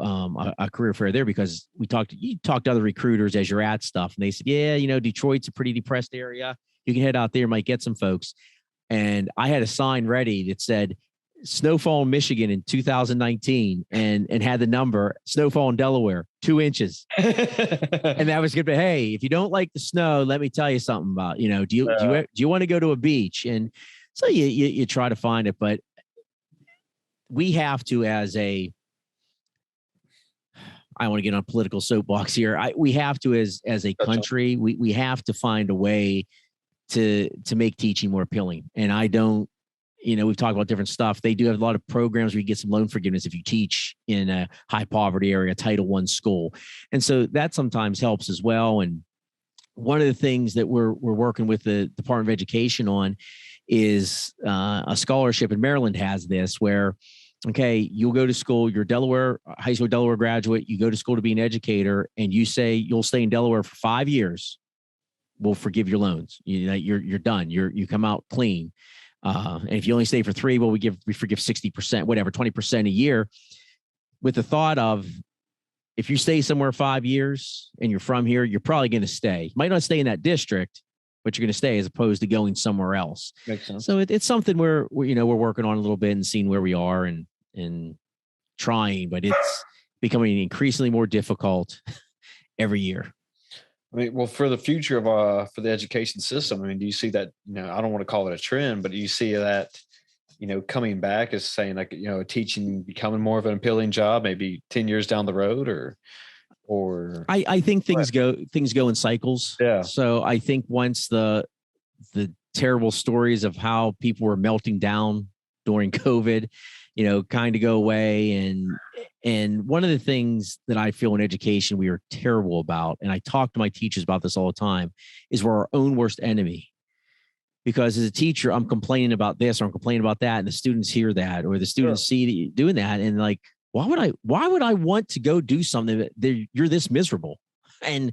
[SPEAKER 2] a career fair there, because you talked to other recruiters as you're at stuff. And they said, yeah, Detroit's a pretty depressed area. You can head out there, might get some folks. And I had a sign ready that said snowfall in Michigan in 2019 and had the number snowfall in Delaware, 2 inches. And that was good. But hey, if you don't like the snow, let me tell you something about, do you want to go to a beach? And so you try to find it, but we have to, I want to get on a political soapbox here. We have to, as a country, we have to find a way to make teaching more appealing. And I don't, we've talked about different stuff. They do have a lot of programs where you get some loan forgiveness if you teach in a high poverty area, Title I school. And so that sometimes helps as well. And one of the things that we're working with the Department of Education on is a scholarship, and Maryland has this where, okay, you'll go to school, you're high school Delaware graduate, you go to school to be an educator, and you say you'll stay in Delaware for 5 years. We'll forgive your loans. You're done. You come out clean. And if you only stay for 3, well, we forgive 60%, whatever, 20% a year, with the thought of, if you stay somewhere 5 years and you're from here, you're probably going to stay. You might not stay in that district, but you're going to stay as opposed to going somewhere else.
[SPEAKER 1] Makes sense.
[SPEAKER 2] So it's something we're working on a little bit and seeing where we are and trying, but it's becoming increasingly more difficult every year.
[SPEAKER 1] I mean, well, for the future of for the education system, I mean, do you see that, I don't want to call it a trend, but do you see that, coming back as saying, like, teaching becoming more of an appealing job, maybe 10 years down the road, or
[SPEAKER 2] I think things go in cycles.
[SPEAKER 1] Yeah.
[SPEAKER 2] So I think once the terrible stories of how people were melting down during COVID, kind of go away. And one of the things that I feel in education we are terrible about, and I talk to my teachers about this all the time, is we're our own worst enemy. Because as a teacher, I'm complaining about this or I'm complaining about that, and the students hear that, or the students see that you're doing that, and like, why would I want to go do something that you're this miserable? And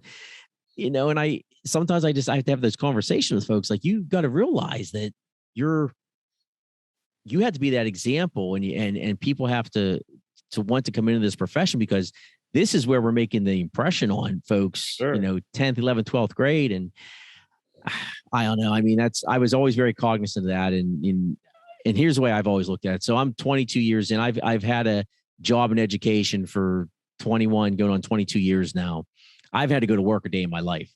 [SPEAKER 2] and I sometimes I have to have those conversations with folks. Like, you've got to realize that you have to be that example, and people have to want to come into this profession, because this is where we're making the impression on folks.
[SPEAKER 1] Sure.
[SPEAKER 2] 10th, 11th, 12th grade, and I don't know. I mean, I was always very cognizant of that. And here's the way I've always looked at it. So I'm 22 years in. I've had a job in education for 21, going on 22 years now. I've had to go to work a day in my life.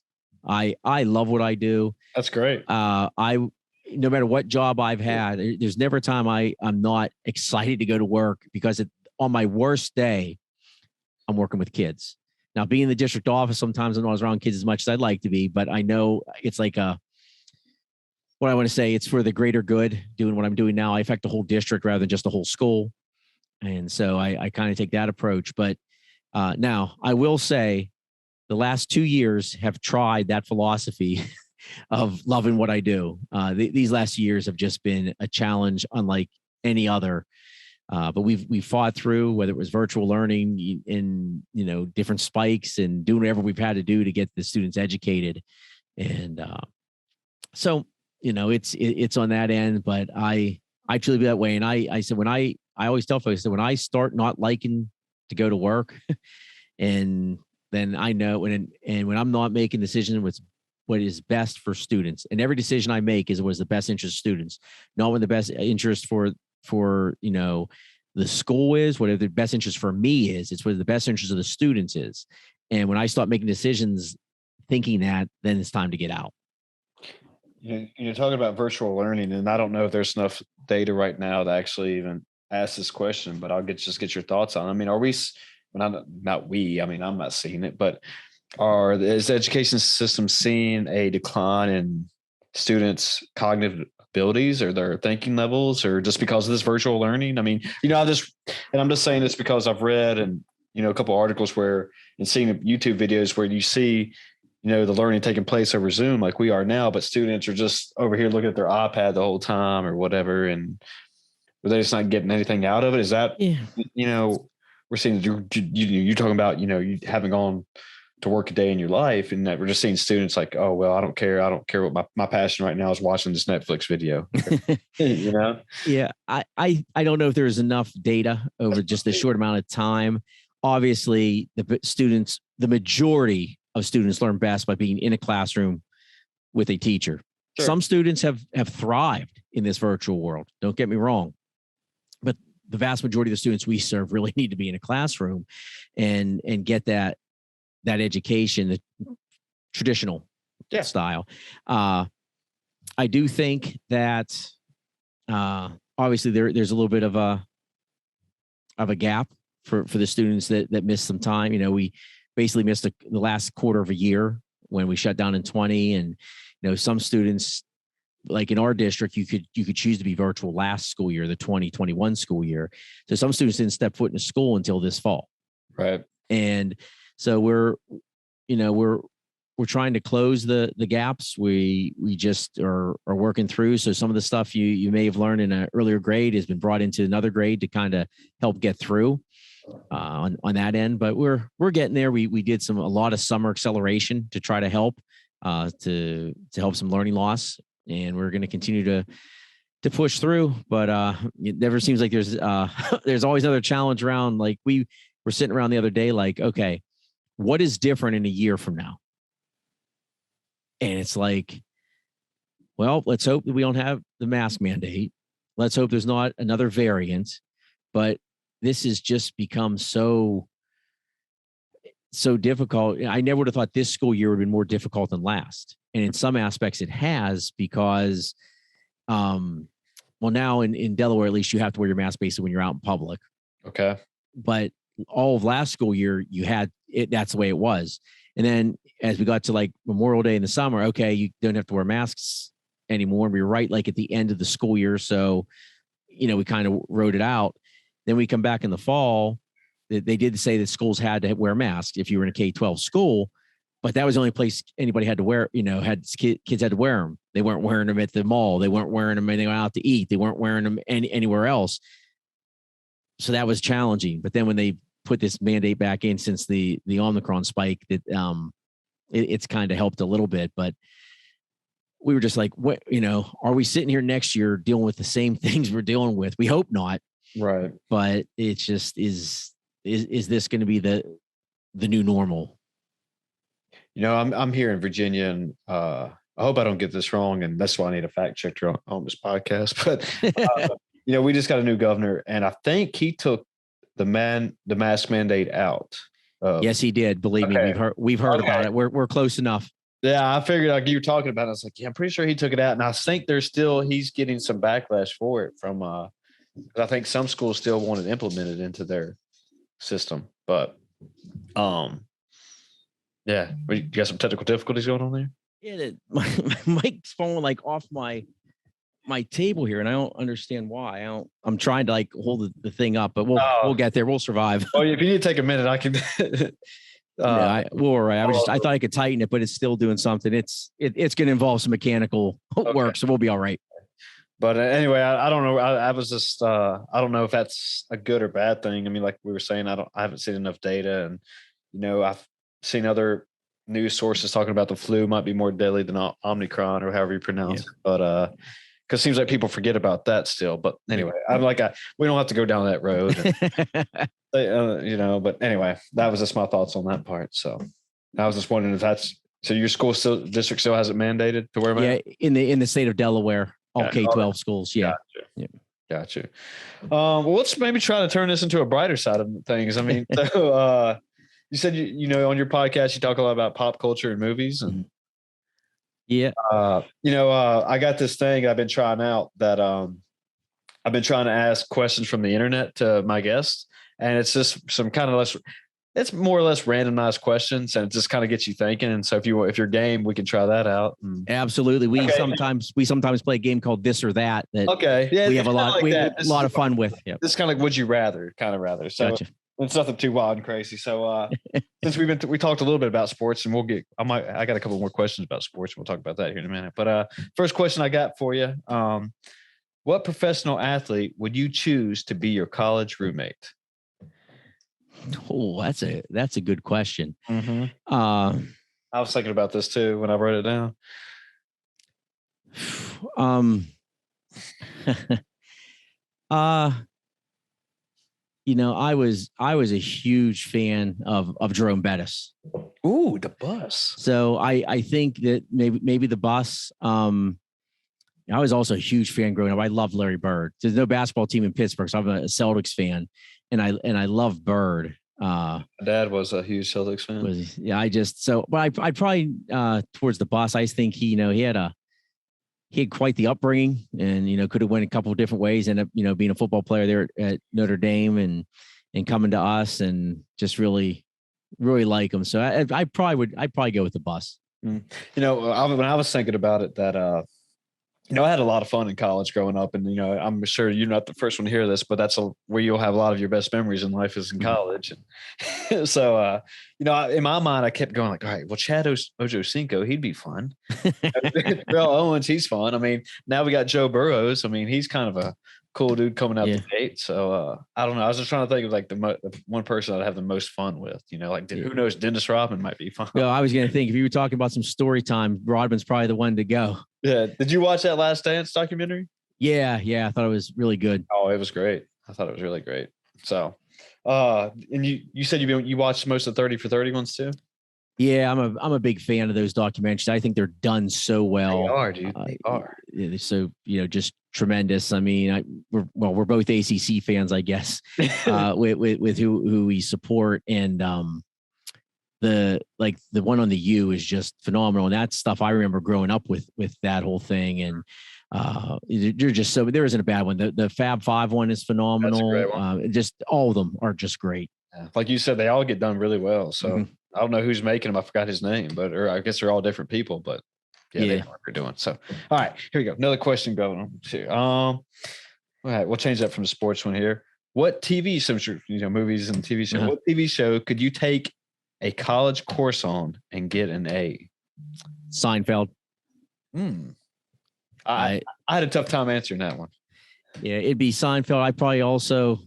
[SPEAKER 2] I love what I do.
[SPEAKER 1] That's great.
[SPEAKER 2] No matter what job I've had, there's never a time I'm not excited to go to work, because on my worst day, I'm working with kids. Now, being in the district office, sometimes I'm not around kids as much as I'd like to be, but I know it's like what I want to say, it's for the greater good. Doing what I'm doing now, I affect the whole district rather than just the whole school. And so I kind of take that approach. But now I will say the last 2 years have tried that philosophy of loving what I do. These last years have just been a challenge unlike any other. But we've fought through, whether it was virtual learning in different spikes, and doing whatever we've had to do to get the students educated. And so it's on that end. But I truly be that way. And I said, I always tell folks that when I start not liking to go to work, and then I know when I'm not making decisions with what is best for students, and every decision I make is what is the best interest of students, not what the best interest for the school is, whatever the best interest for me is. It's what the best interest of the students is. And when I start making decisions thinking that, then it's time to get out.
[SPEAKER 1] You're talking about virtual learning, and I don't know if there's enough data right now to actually even ask this question, but I'll just get your thoughts on it. I mean, are we, I'm not seeing it, but is the education system seeing a decline in students' cognitive abilities or their thinking levels, or just because of this virtual learning? I mean, I'm just saying this because I've read and, a couple of articles and seeing YouTube videos where you see, the learning taking place over Zoom like we are now, but students are just over here looking at their iPad the whole time or whatever, and they're just not getting anything out of it. Is that, we're seeing you're talking about, you haven't gone to work a day in your life, and that we're just seeing students like, oh, well, I don't care what my passion right now is watching this Netflix video.
[SPEAKER 2] Yeah. I don't know if there's enough data over just a short amount of time. Obviously the majority of students learn best by being in a classroom with a teacher. Sure. Some students have thrived in this virtual world. Don't get me wrong, but the vast majority of the students we serve really need to be in a classroom and get that education, the traditional style. I do think that obviously there's a little bit of a gap for the students that missed some time. We basically missed the last quarter of a year when we shut down in 20, and some students like in our district, you could choose to be virtual last school year, the 2021 school year. So some students didn't step foot in school until this fall.
[SPEAKER 1] Right.
[SPEAKER 2] And so we're trying to close the gaps. We just are working through. So some of the stuff you may have learned in an earlier grade has been brought into another grade to kind of help get through on that end. But we're getting there. We did a lot of summer acceleration to try to help to help some learning loss, and we're going to continue to push through. But it never seems like there's there's always another challenge around. Like we were sitting around the other day, like, okay, what is different in a year from now? And it's like, well, let's hope that we don't have the mask mandate. Let's hope there's not another variant. But this has just become so difficult. I never would have thought this school year would have been more difficult than last. And in some aspects it has, because, well, now in Delaware, at least you have to wear your mask basically when you're out in public.
[SPEAKER 1] Okay.
[SPEAKER 2] But all of last school year, you had it. That's the way it was. And then as we got to like Memorial Day in the summer, okay, you don't have to wear masks anymore. We were right like at the end of the school year. So, we kind of wrote it out. Then we come back in the fall. They did say that schools had to wear masks if you were in a K-12 school, but that was the only place anybody had to wear, kids had to wear them. They weren't wearing them at the mall. They weren't wearing them when they went out to eat. They weren't wearing them anywhere else. So that was challenging. But then when they put this mandate back in since the Omicron spike, that it's kind of helped a little bit. But we were just like, what, are we sitting here next year dealing with the same things we're dealing with? We hope not.
[SPEAKER 1] Right.
[SPEAKER 2] But it's just is this going to be the new normal?
[SPEAKER 1] I'm here in Virginia, and I hope I don't get this wrong, and that's why I need a fact checker on this podcast. But we just got a new governor, and I think he took the mask mandate out.
[SPEAKER 2] Yes, he did. Believe me, we've heard about it. We're close enough.
[SPEAKER 1] Yeah, I figured like you were talking about it. I was like, yeah, I'm pretty sure he took it out, and I think he's getting some backlash for it from. I think some schools still want it implemented into their system, but yeah, you got some technical difficulties going on there.
[SPEAKER 2] Yeah, my mic's falling like off my table here, and I don't understand why. I'm trying to like hold the thing up, but we'll get there. We'll survive.
[SPEAKER 1] Oh, if you need to take a minute, I can.
[SPEAKER 2] All right. I thought I could tighten it, but it's still doing something. It's going to involve some mechanical work, so we'll be all right.
[SPEAKER 1] But anyway, I don't know. I was just I don't know if that's a good or bad thing. I mean, like we were saying, I haven't seen enough data, and I've seen other news sources talking about the flu might be more deadly than Omicron or however you pronounce it. But because it seems like people forget about that still. But anyway, I'm like, we don't have to go down that road. But anyway, that was just my thoughts on that part. So I was just wondering if so your district still has it mandated to wear masks?
[SPEAKER 2] Yeah, in the state of Delaware, all K-12 schools. Yeah.
[SPEAKER 1] Gotcha. Well, let's maybe try to turn this into a brighter side of things. I mean, so you said on your podcast you talk a lot about pop culture and movies, and I got this thing I've been trying out that I've been trying to ask questions from the internet to my guests, and it's just some kind of it's more or less randomized questions, and it just kind of gets you thinking. And so if you're game, we can try that out.
[SPEAKER 2] Absolutely. We sometimes play a game called This or That.
[SPEAKER 1] Yeah,
[SPEAKER 2] we have a lot of fun with.
[SPEAKER 1] Yep. This is kind of like Would You Rather, kind of rather. So
[SPEAKER 2] gotcha.
[SPEAKER 1] It's nothing too wild and crazy. So since we talked a little bit about sports, and I got a couple more questions about sports. We'll talk about that here in a minute. But first question I got for you: what professional athlete would you choose to be your college roommate?
[SPEAKER 2] Oh, that's a good question.
[SPEAKER 1] Mm-hmm. I was thinking about this too when I wrote it down.
[SPEAKER 2] I was a huge fan of Jerome Bettis.
[SPEAKER 1] Ooh, the bus.
[SPEAKER 2] So I think that maybe the bus. I was also a huge fan growing up. I loved Larry Bird. There's no basketball team in Pittsburgh, so I'm a Celtics fan, and I love Bird.
[SPEAKER 1] My dad was a huge Celtics fan.
[SPEAKER 2] But I probably towards the bus. I think he had quite the upbringing, and could have went a couple of different ways. Ended up being a football player there at Notre Dame, and coming to us, and just really like him. So I'd probably go with the bus.
[SPEAKER 1] When I was thinking about it, that I had a lot of fun in college growing up, and I'm sure you're not the first one to hear this, but that's where you'll have a lot of your best memories in life is in college. And so, in my mind, I kept going like, all right, well, Chad Ochocinco, he'd be fun. Terrell Owens, he's fun. I mean, now we got Joe Burrows. I mean, he's kind of a cool dude coming out the gate. So I don't know. I was just trying to think of like the one person I'd have the most fun with. Who knows? Dennis Rodman might be fun.
[SPEAKER 2] No, I was going to think if you were talking about some story time, Rodman's probably the one to go.
[SPEAKER 1] Yeah. Did you watch that Last Dance documentary?
[SPEAKER 2] Yeah. I thought it was really good.
[SPEAKER 1] Oh, it was great. I thought it was really great. So, and you said you watched most of the 30 for 30 ones too?
[SPEAKER 2] Yeah, I'm a big fan of those documentaries. I think they're done so well.
[SPEAKER 1] They are, dude. They are.
[SPEAKER 2] They're so just tremendous. I mean, we're both ACC fans, I guess, with who we support, and the one on the U is just phenomenal. And that stuff I remember growing up with that whole thing, and you're just so there isn't a bad one. The Fab Five one is phenomenal.
[SPEAKER 1] That's a great one.
[SPEAKER 2] Just all of them are just great.
[SPEAKER 1] Yeah. Like you said, they all get done really well. So I don't know who's making them. I forgot his name, or I guess they're all different people. But they know what they're doing. So all right, here we go. Another question going on here. All right, we'll change that from the sports one here. What TV, movies and TV show? What TV show could you take a college course on and get an A?
[SPEAKER 2] Seinfeld.
[SPEAKER 1] I had a tough time answering that one.
[SPEAKER 2] Yeah, it'd be Seinfeld. I probably also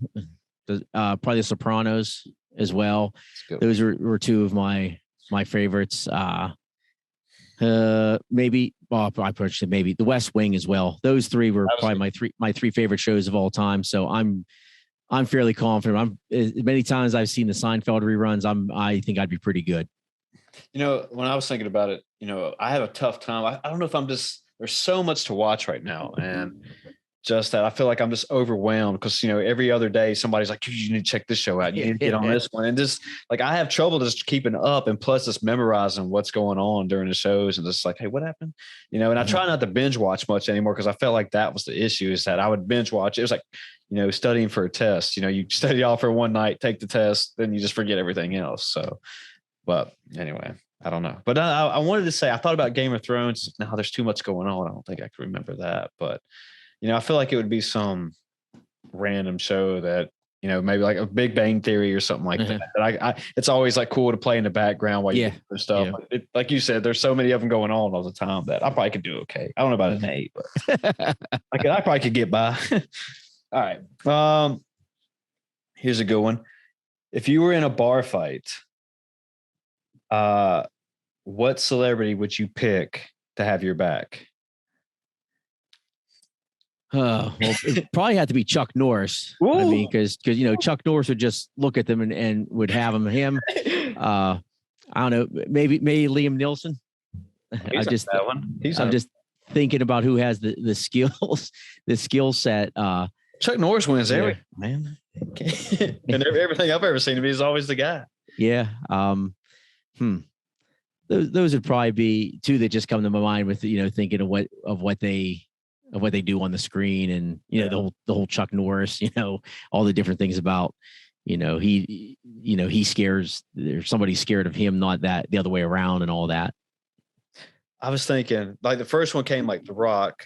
[SPEAKER 2] probably The Sopranos as well. Those were two of my favorites. Maybe I purchased maybe The West Wing as well. Those three were probably my three favorite shows of all time. So I'm fairly confident. As many times I've seen the Seinfeld reruns, I think I'd be pretty good.
[SPEAKER 1] When I was thinking about it, I have a tough time. I don't know if there's so much to watch right now, and just that I feel like I'm just overwhelmed because every other day somebody's like, you need to check this show out, you need to get on this one, and just like I have trouble just keeping up, and plus just memorizing what's going on during the shows, and just like, hey, what happened, and I try not to binge watch much anymore because I felt like that was the issue, is that I would binge watch. It was like studying for a test. You study all for one night, take the test, then you just forget everything else. So, but anyway, I don't know. But I wanted to say, I thought about Game of Thrones. Now there's too much going on. I don't think I can remember that, but I feel like it would be some random show that, maybe like a Big Bang Theory or something like that. But it's always like cool to play in the background while you do stuff. Yeah. Like you said, there's so many of them going on all the time that I probably could do okay. I don't know about an 8, but I probably could get by. All right. Here's a good one. If you were in a bar fight, what celebrity would you pick to have your back?
[SPEAKER 2] Well, it probably had to be Chuck Norris. Ooh. I mean, because Chuck Norris would just look at them and would have him. I don't know, maybe Liam Neeson. I'm just thinking about who has the skills, the skill set.
[SPEAKER 1] Chuck Norris wins every man, and everything I've ever seen him, he's always the guy.
[SPEAKER 2] Yeah. Those would probably be two that just come to my mind with thinking of what they do on the screen, and the whole Chuck Norris, all the different things about he scares, there's somebody scared of him, not that the other way around, and all that.
[SPEAKER 1] I was thinking like the first one came like The Rock.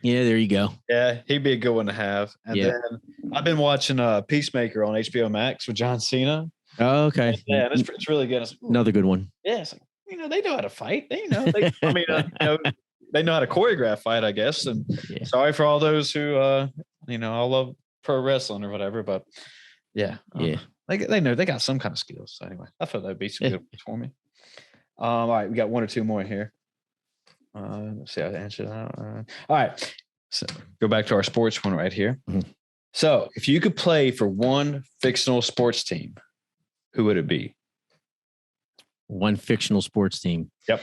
[SPEAKER 2] Yeah, there you go.
[SPEAKER 1] Yeah, he'd be a good one to have. And then I've been watching Peacemaker on HBO Max with John Cena.
[SPEAKER 2] Oh, okay.
[SPEAKER 1] Yeah, it's really good.
[SPEAKER 2] Another good one.
[SPEAKER 1] Yeah, it's like, they know how to fight. They know how to choreograph fight, I guess. And sorry for all those who I love pro wrestling or whatever, but they know they got some kind of skills. So anyway, I thought that'd be some good ones for me. All right, we got one or two more here. Let's see how to answer that. All right, so go back to our sports one right here. Mm-hmm. So if you could play for one fictional sports team, who would it be?
[SPEAKER 2] One fictional sports team.
[SPEAKER 1] Yep.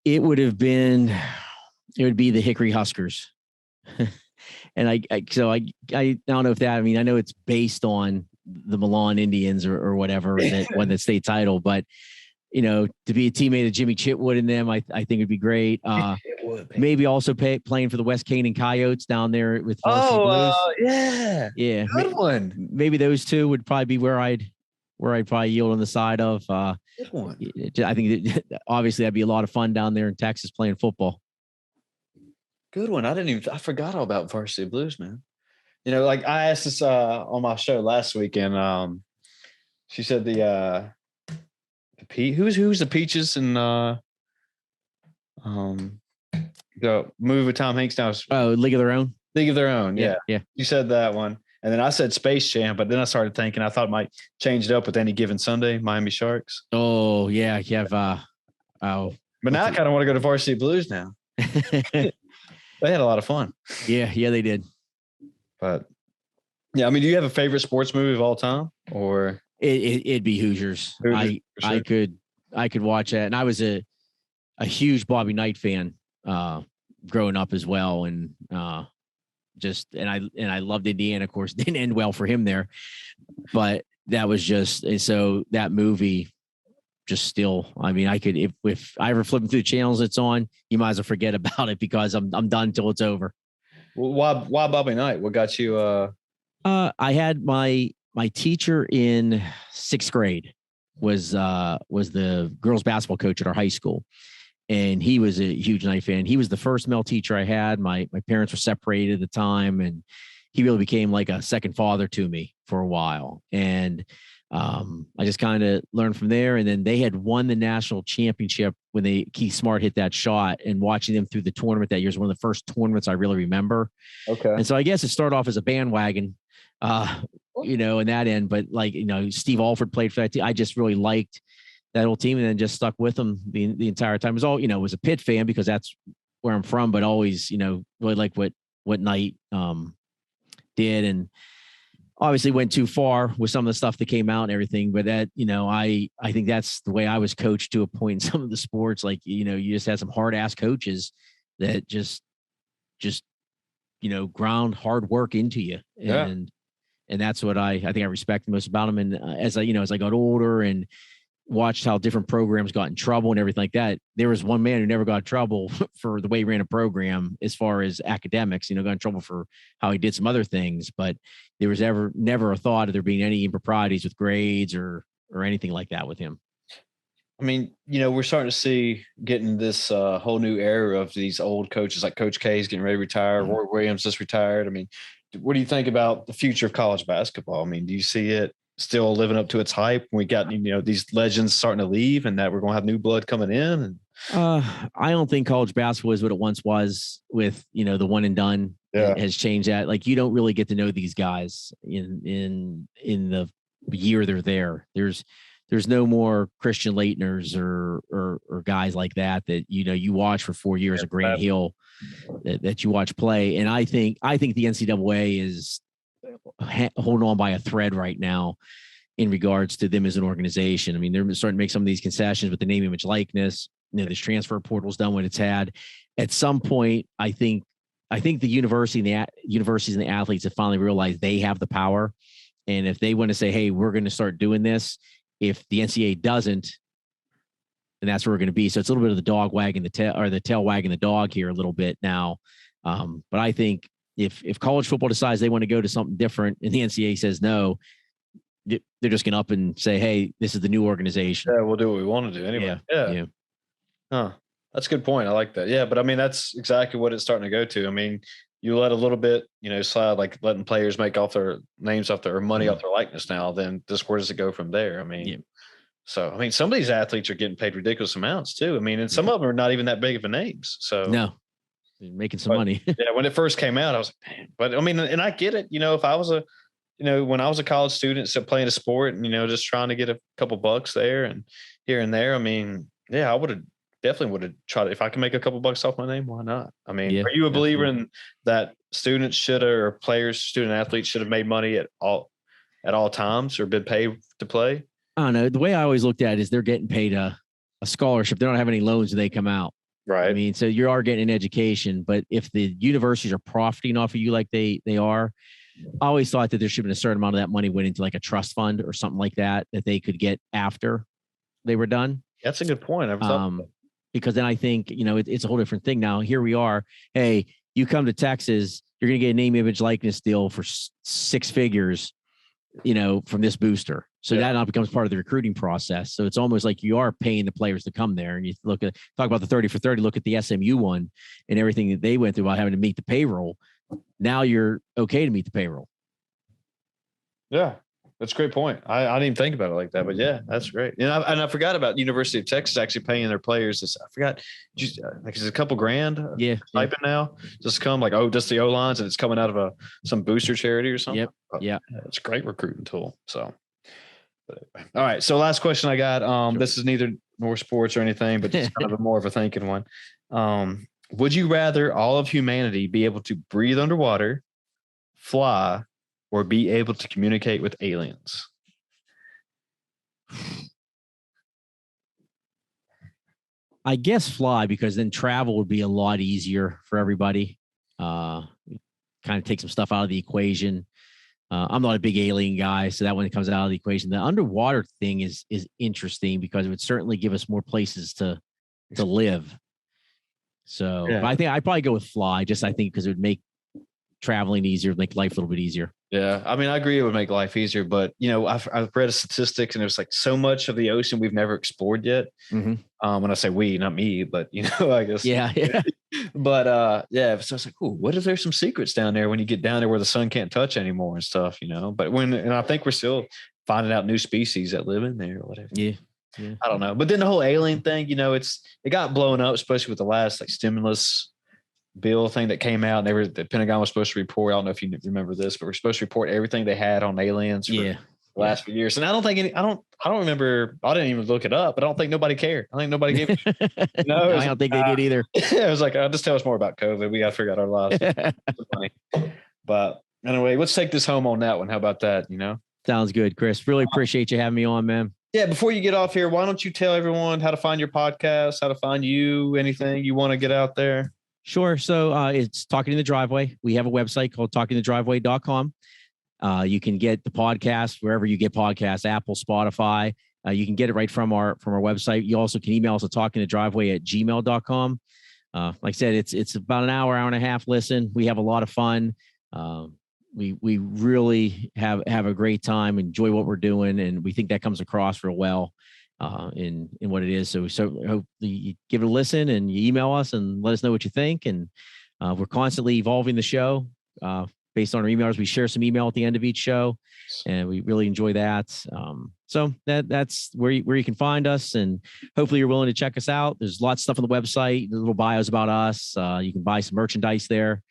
[SPEAKER 2] It would be the Hickory Huskers. And I don't know if that, I mean, I know it's based on the Milan Indians or whatever that won the state title, but to be a teammate of Jimmy Chitwood and them, I think it'd be great. Maybe also playing for the West Canaan Coyotes down there with Blues.
[SPEAKER 1] Yeah. Good one.
[SPEAKER 2] Maybe those two would probably be where I'd probably yield on the side of.
[SPEAKER 1] Good one.
[SPEAKER 2] I think obviously that'd be a lot of fun down there in Texas playing football.
[SPEAKER 1] Good one. I forgot all about Varsity Blues, man. Like I asked this on my show last week, and she said who's the Peaches and um the movie with Tom Hanks now.
[SPEAKER 2] Oh, League of Their Own.
[SPEAKER 1] League of Their Own. Yeah.
[SPEAKER 2] Yeah.
[SPEAKER 1] You said that one. And then I said Space Jam, but then I started thinking I thought it might change it up with Any Given Sunday, Miami Sharks.
[SPEAKER 2] Oh, yeah. You have
[SPEAKER 1] but now I kind of want to go to Varsity Blues now. They had a lot of fun.
[SPEAKER 2] Yeah, they did.
[SPEAKER 1] But yeah, I mean, do you have a favorite sports movie of all time? Or
[SPEAKER 2] it'd be Hoosiers. Sure. I could watch that. And I was a huge Bobby Knight fan growing up as well. And I loved Indiana. Of course, didn't end well for him there, but that was just, and so that movie just still, I mean, I could, if I ever flip through the channels it's on, you might as well forget about it because I'm done until it's over.
[SPEAKER 1] Well, why Bobby Knight? What got you?
[SPEAKER 2] I had my teacher in 6th grade was the girls basketball coach at our high school. And he was a huge Knight fan. He was the first male teacher I had. My parents were separated at the time, and he really became like a second father to me for a while. And I just kind of learned from there. And then they had won the national championship when Keith Smart hit that shot, and watching them through the tournament that year is one of the first tournaments I really remember.
[SPEAKER 1] Okay.
[SPEAKER 2] And so I guess it started off as a bandwagon, in that end, but Steve Alford played for that team. I just really liked that whole team, and then just stuck with them the entire time. It was all, was a Pitt fan because that's where I'm from, but always, really like what Knight did. And obviously went too far with some of the stuff that came out and everything, but that, I think that's the way I was coached to a point in some of the sports. Like, you just had some hard ass coaches that just ground hard work into you. And that's what I think I respect most about them. And as I got older and watched how different programs got in trouble and everything like that, there was one man who never got in trouble for the way he ran a program as far as academics, got in trouble for how he did some other things, but there was never a thought of there being any improprieties with grades or anything like that with him.
[SPEAKER 1] I mean, we're starting to see getting this whole new era of these old coaches, like Coach K is getting ready to retire. Mm-hmm. Roy Williams just retired. I mean, what do you think about the future of college basketball? I mean, do you see it still living up to its hype? We got, these legends starting to leave, and that we're going to have new blood coming in.
[SPEAKER 2] I don't think college basketball is what it once was with, the one and done. Yeah. It has changed that. Like, you don't really get to know these guys in the year they're there. There's no more Christian Leitners or guys like that you watch for 4 years at Grant Hill that you watch play. And I think the NCAA is holding on by a thread right now in regards to them as an organization. I mean, they're starting to make some of these concessions with the name, image, likeness. This transfer portal's done what it's had. At some point, I think the universities and the athletes have finally realized they have the power. And if they want to say, hey, we're going to start doing this, if the NCAA doesn't, then that's where we're going to be. So it's a little bit of the dog wagging the tail, or the tail wagging the dog here a little bit now. But I think if college football decides they want to go to something different and the NCAA says no, they're just going to up and say, hey, this is the new organization.
[SPEAKER 1] Yeah, we'll do what we want to do anyway. Yeah. Huh. That's a good point. I like that. Yeah, but I mean, that's exactly what it's starting to go to. I mean, you let a little bit, slide, like letting players make off their names off their money off their likeness now, then just where does it go from there? I mean, So, I mean, some of these athletes are getting paid ridiculous amounts too. I mean, and some of them are not even that big of a names. So
[SPEAKER 2] no, you're making some money.
[SPEAKER 1] Yeah. When it first came out, I was like, man. But I mean, and I get it, if I was when I was a college student, so playing a sport and, just trying to get a couple bucks there and here and there. I mean, yeah, I would have definitely tried if I can make a couple bucks off my name, why not? I mean, are you a believer in that students student athletes should have made money at all times or been paid to play?
[SPEAKER 2] I don't know. The way I always looked at it is they're getting paid a scholarship. They don't have any loans when they come out.
[SPEAKER 1] Right.
[SPEAKER 2] I mean, so you are getting an education, but if the universities are profiting off of you like they are, I always thought that there should have been a certain amount of that money went into like a trust fund or something like that they could get after they were done.
[SPEAKER 1] That's a good point.
[SPEAKER 2] Because then I think, it's a whole different thing now. Here we are. Hey, you come to Texas, you're going to get a name, image, likeness deal for 6 figures, from this booster. So that now becomes part of the recruiting process. So it's almost like you are paying the players to come there. And you talk about the 30 for 30, look at the SMU one and everything that they went through about having to meet the payroll. Now you're okay to meet the payroll.
[SPEAKER 1] Yeah, that's a great point. I didn't even think about it like that, but yeah, that's great. And I forgot about University of Texas actually paying their players. I forgot, like it's a couple grand. Stipend now. Just come like, just the O lines, and it's coming out of some booster charity or something.
[SPEAKER 2] Yeah,
[SPEAKER 1] it's a great recruiting tool. So, all right. So last question I got.
[SPEAKER 2] Sure.
[SPEAKER 1] This is neither nor sports or anything, but it's kind of more of a thinking one. Would you rather all of humanity be able to breathe underwater, fly, or be able to communicate with aliens?
[SPEAKER 2] I guess fly, because then travel would be a lot easier for everybody. Kind of take some stuff out of the equation. I'm not a big alien guy, so that one comes out of the equation. The underwater thing is interesting because it would certainly give us more places to live. So but I think I'd probably go with fly, just I think because it would make traveling easier, make life a little bit easier.
[SPEAKER 1] Yeah, I mean, I agree it would make life easier, but I've read a statistics, and there's like so much of the ocean we've never explored yet.
[SPEAKER 2] Mm-hmm.
[SPEAKER 1] When I say we, not me, but I guess.
[SPEAKER 2] Yeah.
[SPEAKER 1] But so it's like, what if there's some secrets down there when you get down there where the sun can't touch anymore and stuff, But and I think we're still finding out new species that live in there or whatever.
[SPEAKER 2] Yeah.
[SPEAKER 1] I don't know, but then the whole alien thing, it got blown up, especially with the last like stimulus bill thing that came out, and the Pentagon was supposed to report. I don't know if you remember this, but we're supposed to report everything they had on aliens for the last few years. And I don't think I don't remember. I didn't even look it up, but I don't think nobody cared. I think nobody gave it. No,
[SPEAKER 2] I don't think they did either.
[SPEAKER 1] It was like, just tell us more about COVID. We got to figure out our lives. But anyway, let's take this home on that one. How about that?
[SPEAKER 2] Sounds good, Chris. Really appreciate you having me on, man.
[SPEAKER 1] Yeah, before you get off here, why don't you tell everyone how to find your podcast, how to find you, anything you want to get out there?
[SPEAKER 2] Sure. So it's Talking in the Driveway. We have a website called talkingthedriveway.com. You can get the podcast wherever you get podcasts, Apple, Spotify. You can get it right from our website. You also can email us at talkingthedriveway@gmail.com. Like I said, it's about an hour and a half listen. We have a lot of fun. We really have a great time, enjoy what we're doing, and we think that comes across real well. In what it is. So we certainly hope you give it a listen and you email us and let us know what you think. And we're constantly evolving the show based on our emails. We share some email at the end of each show, and we really enjoy that. So that's where you can find us, and hopefully you're willing to check us out. There's lots of stuff on the website, little bios about us. You can buy some merchandise there.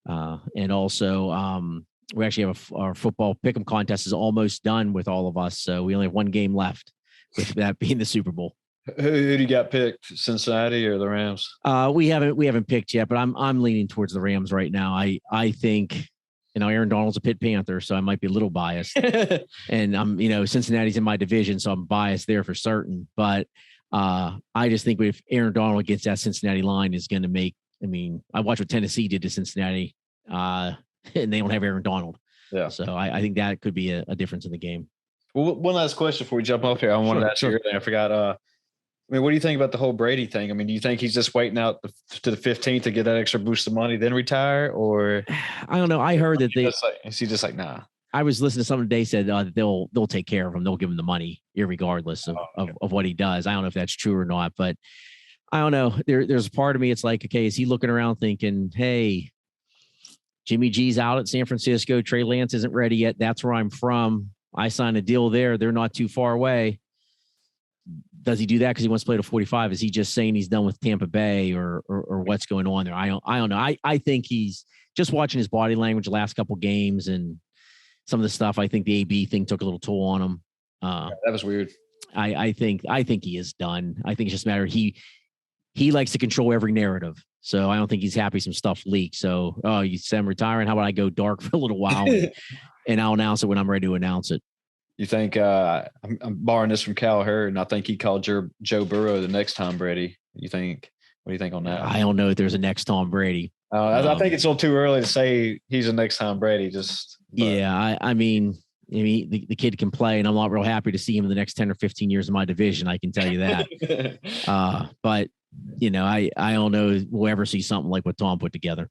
[SPEAKER 2] And also we actually have our football pick'em contest is almost done with all of us. So we only have one game left, with that being the Super Bowl.
[SPEAKER 1] Who do you got picked? Cincinnati or the Rams?
[SPEAKER 2] We haven't picked yet, but I'm leaning towards the Rams right now. I think Aaron Donald's a Pitt Panther, so I might be a little biased. And I'm Cincinnati's in my division, so I'm biased there for certain. But I just think if Aaron Donald against that Cincinnati line is going to make. I mean, I watched what Tennessee did to Cincinnati, and they don't have Aaron Donald. Yeah. So I think that could be a difference in the game.
[SPEAKER 1] Well, one last question before we jump off here. I wanted to ask you earlier. I forgot. What do you think about the whole Brady thing? I mean, do you think he's just waiting out to the 15th to get that extra boost of money, then retire? Or
[SPEAKER 2] I don't know. I heard that
[SPEAKER 1] is he just like, nah?
[SPEAKER 2] I was listening to someone today said they'll take care of him. They'll give him the money, irregardless of what he does. I don't know if that's true or not, but I don't know. There's a part of me. It's like, okay, is he looking around thinking, hey, Jimmy G's out at San Francisco. Trey Lance isn't ready yet. That's where I'm from. I signed a deal there. They're not too far away. Does he do that because he wants to play to 45? Is he just saying he's done with Tampa Bay or what's going on there? I don't know. I think he's just watching his body language the last couple games and some of the stuff. I think the AB thing took a little toll on him.
[SPEAKER 1] That was weird.
[SPEAKER 2] I think he is done. I think it's just a matter. He likes to control every narrative. So I don't think he's happy some stuff leaked. So, you said I'm retiring. How about I go dark for a little while and I'll announce it when I'm ready to announce it.
[SPEAKER 1] You think I'm borrowing this from Cal Hurd, and I think he called Joe Burrow the next Tom Brady. What do you think on that?
[SPEAKER 2] I don't know if there's a next Tom Brady.
[SPEAKER 1] I think it's a little too early to say he's the next Tom Brady.
[SPEAKER 2] I mean, the kid can play, and I'm not real happy to see him in the next 10 or 15 years in my division. I can tell you that. But I don't know if we'll ever see something like what Tom put together.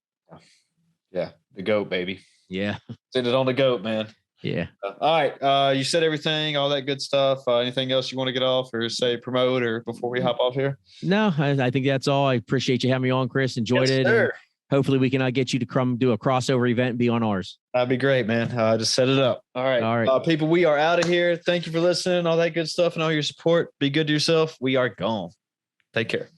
[SPEAKER 1] Yeah, the GOAT, baby.
[SPEAKER 2] Yeah,
[SPEAKER 1] send it on the GOAT, man.
[SPEAKER 2] Yeah.
[SPEAKER 1] All right. You said everything, all that good stuff. Anything else you want to get off or say promote or before we hop off here?
[SPEAKER 2] No, I think that's all. I appreciate you having me on, Chris. Enjoyed it.
[SPEAKER 1] Sir.
[SPEAKER 2] And hopefully we can get you to come do a crossover event and be on ours.
[SPEAKER 1] That'd be great, man. Just set it up. All right.
[SPEAKER 2] All right.
[SPEAKER 1] People, we are out of here. Thank you for listening, all that good stuff and all your support. Be good to yourself. We are gone. Take care.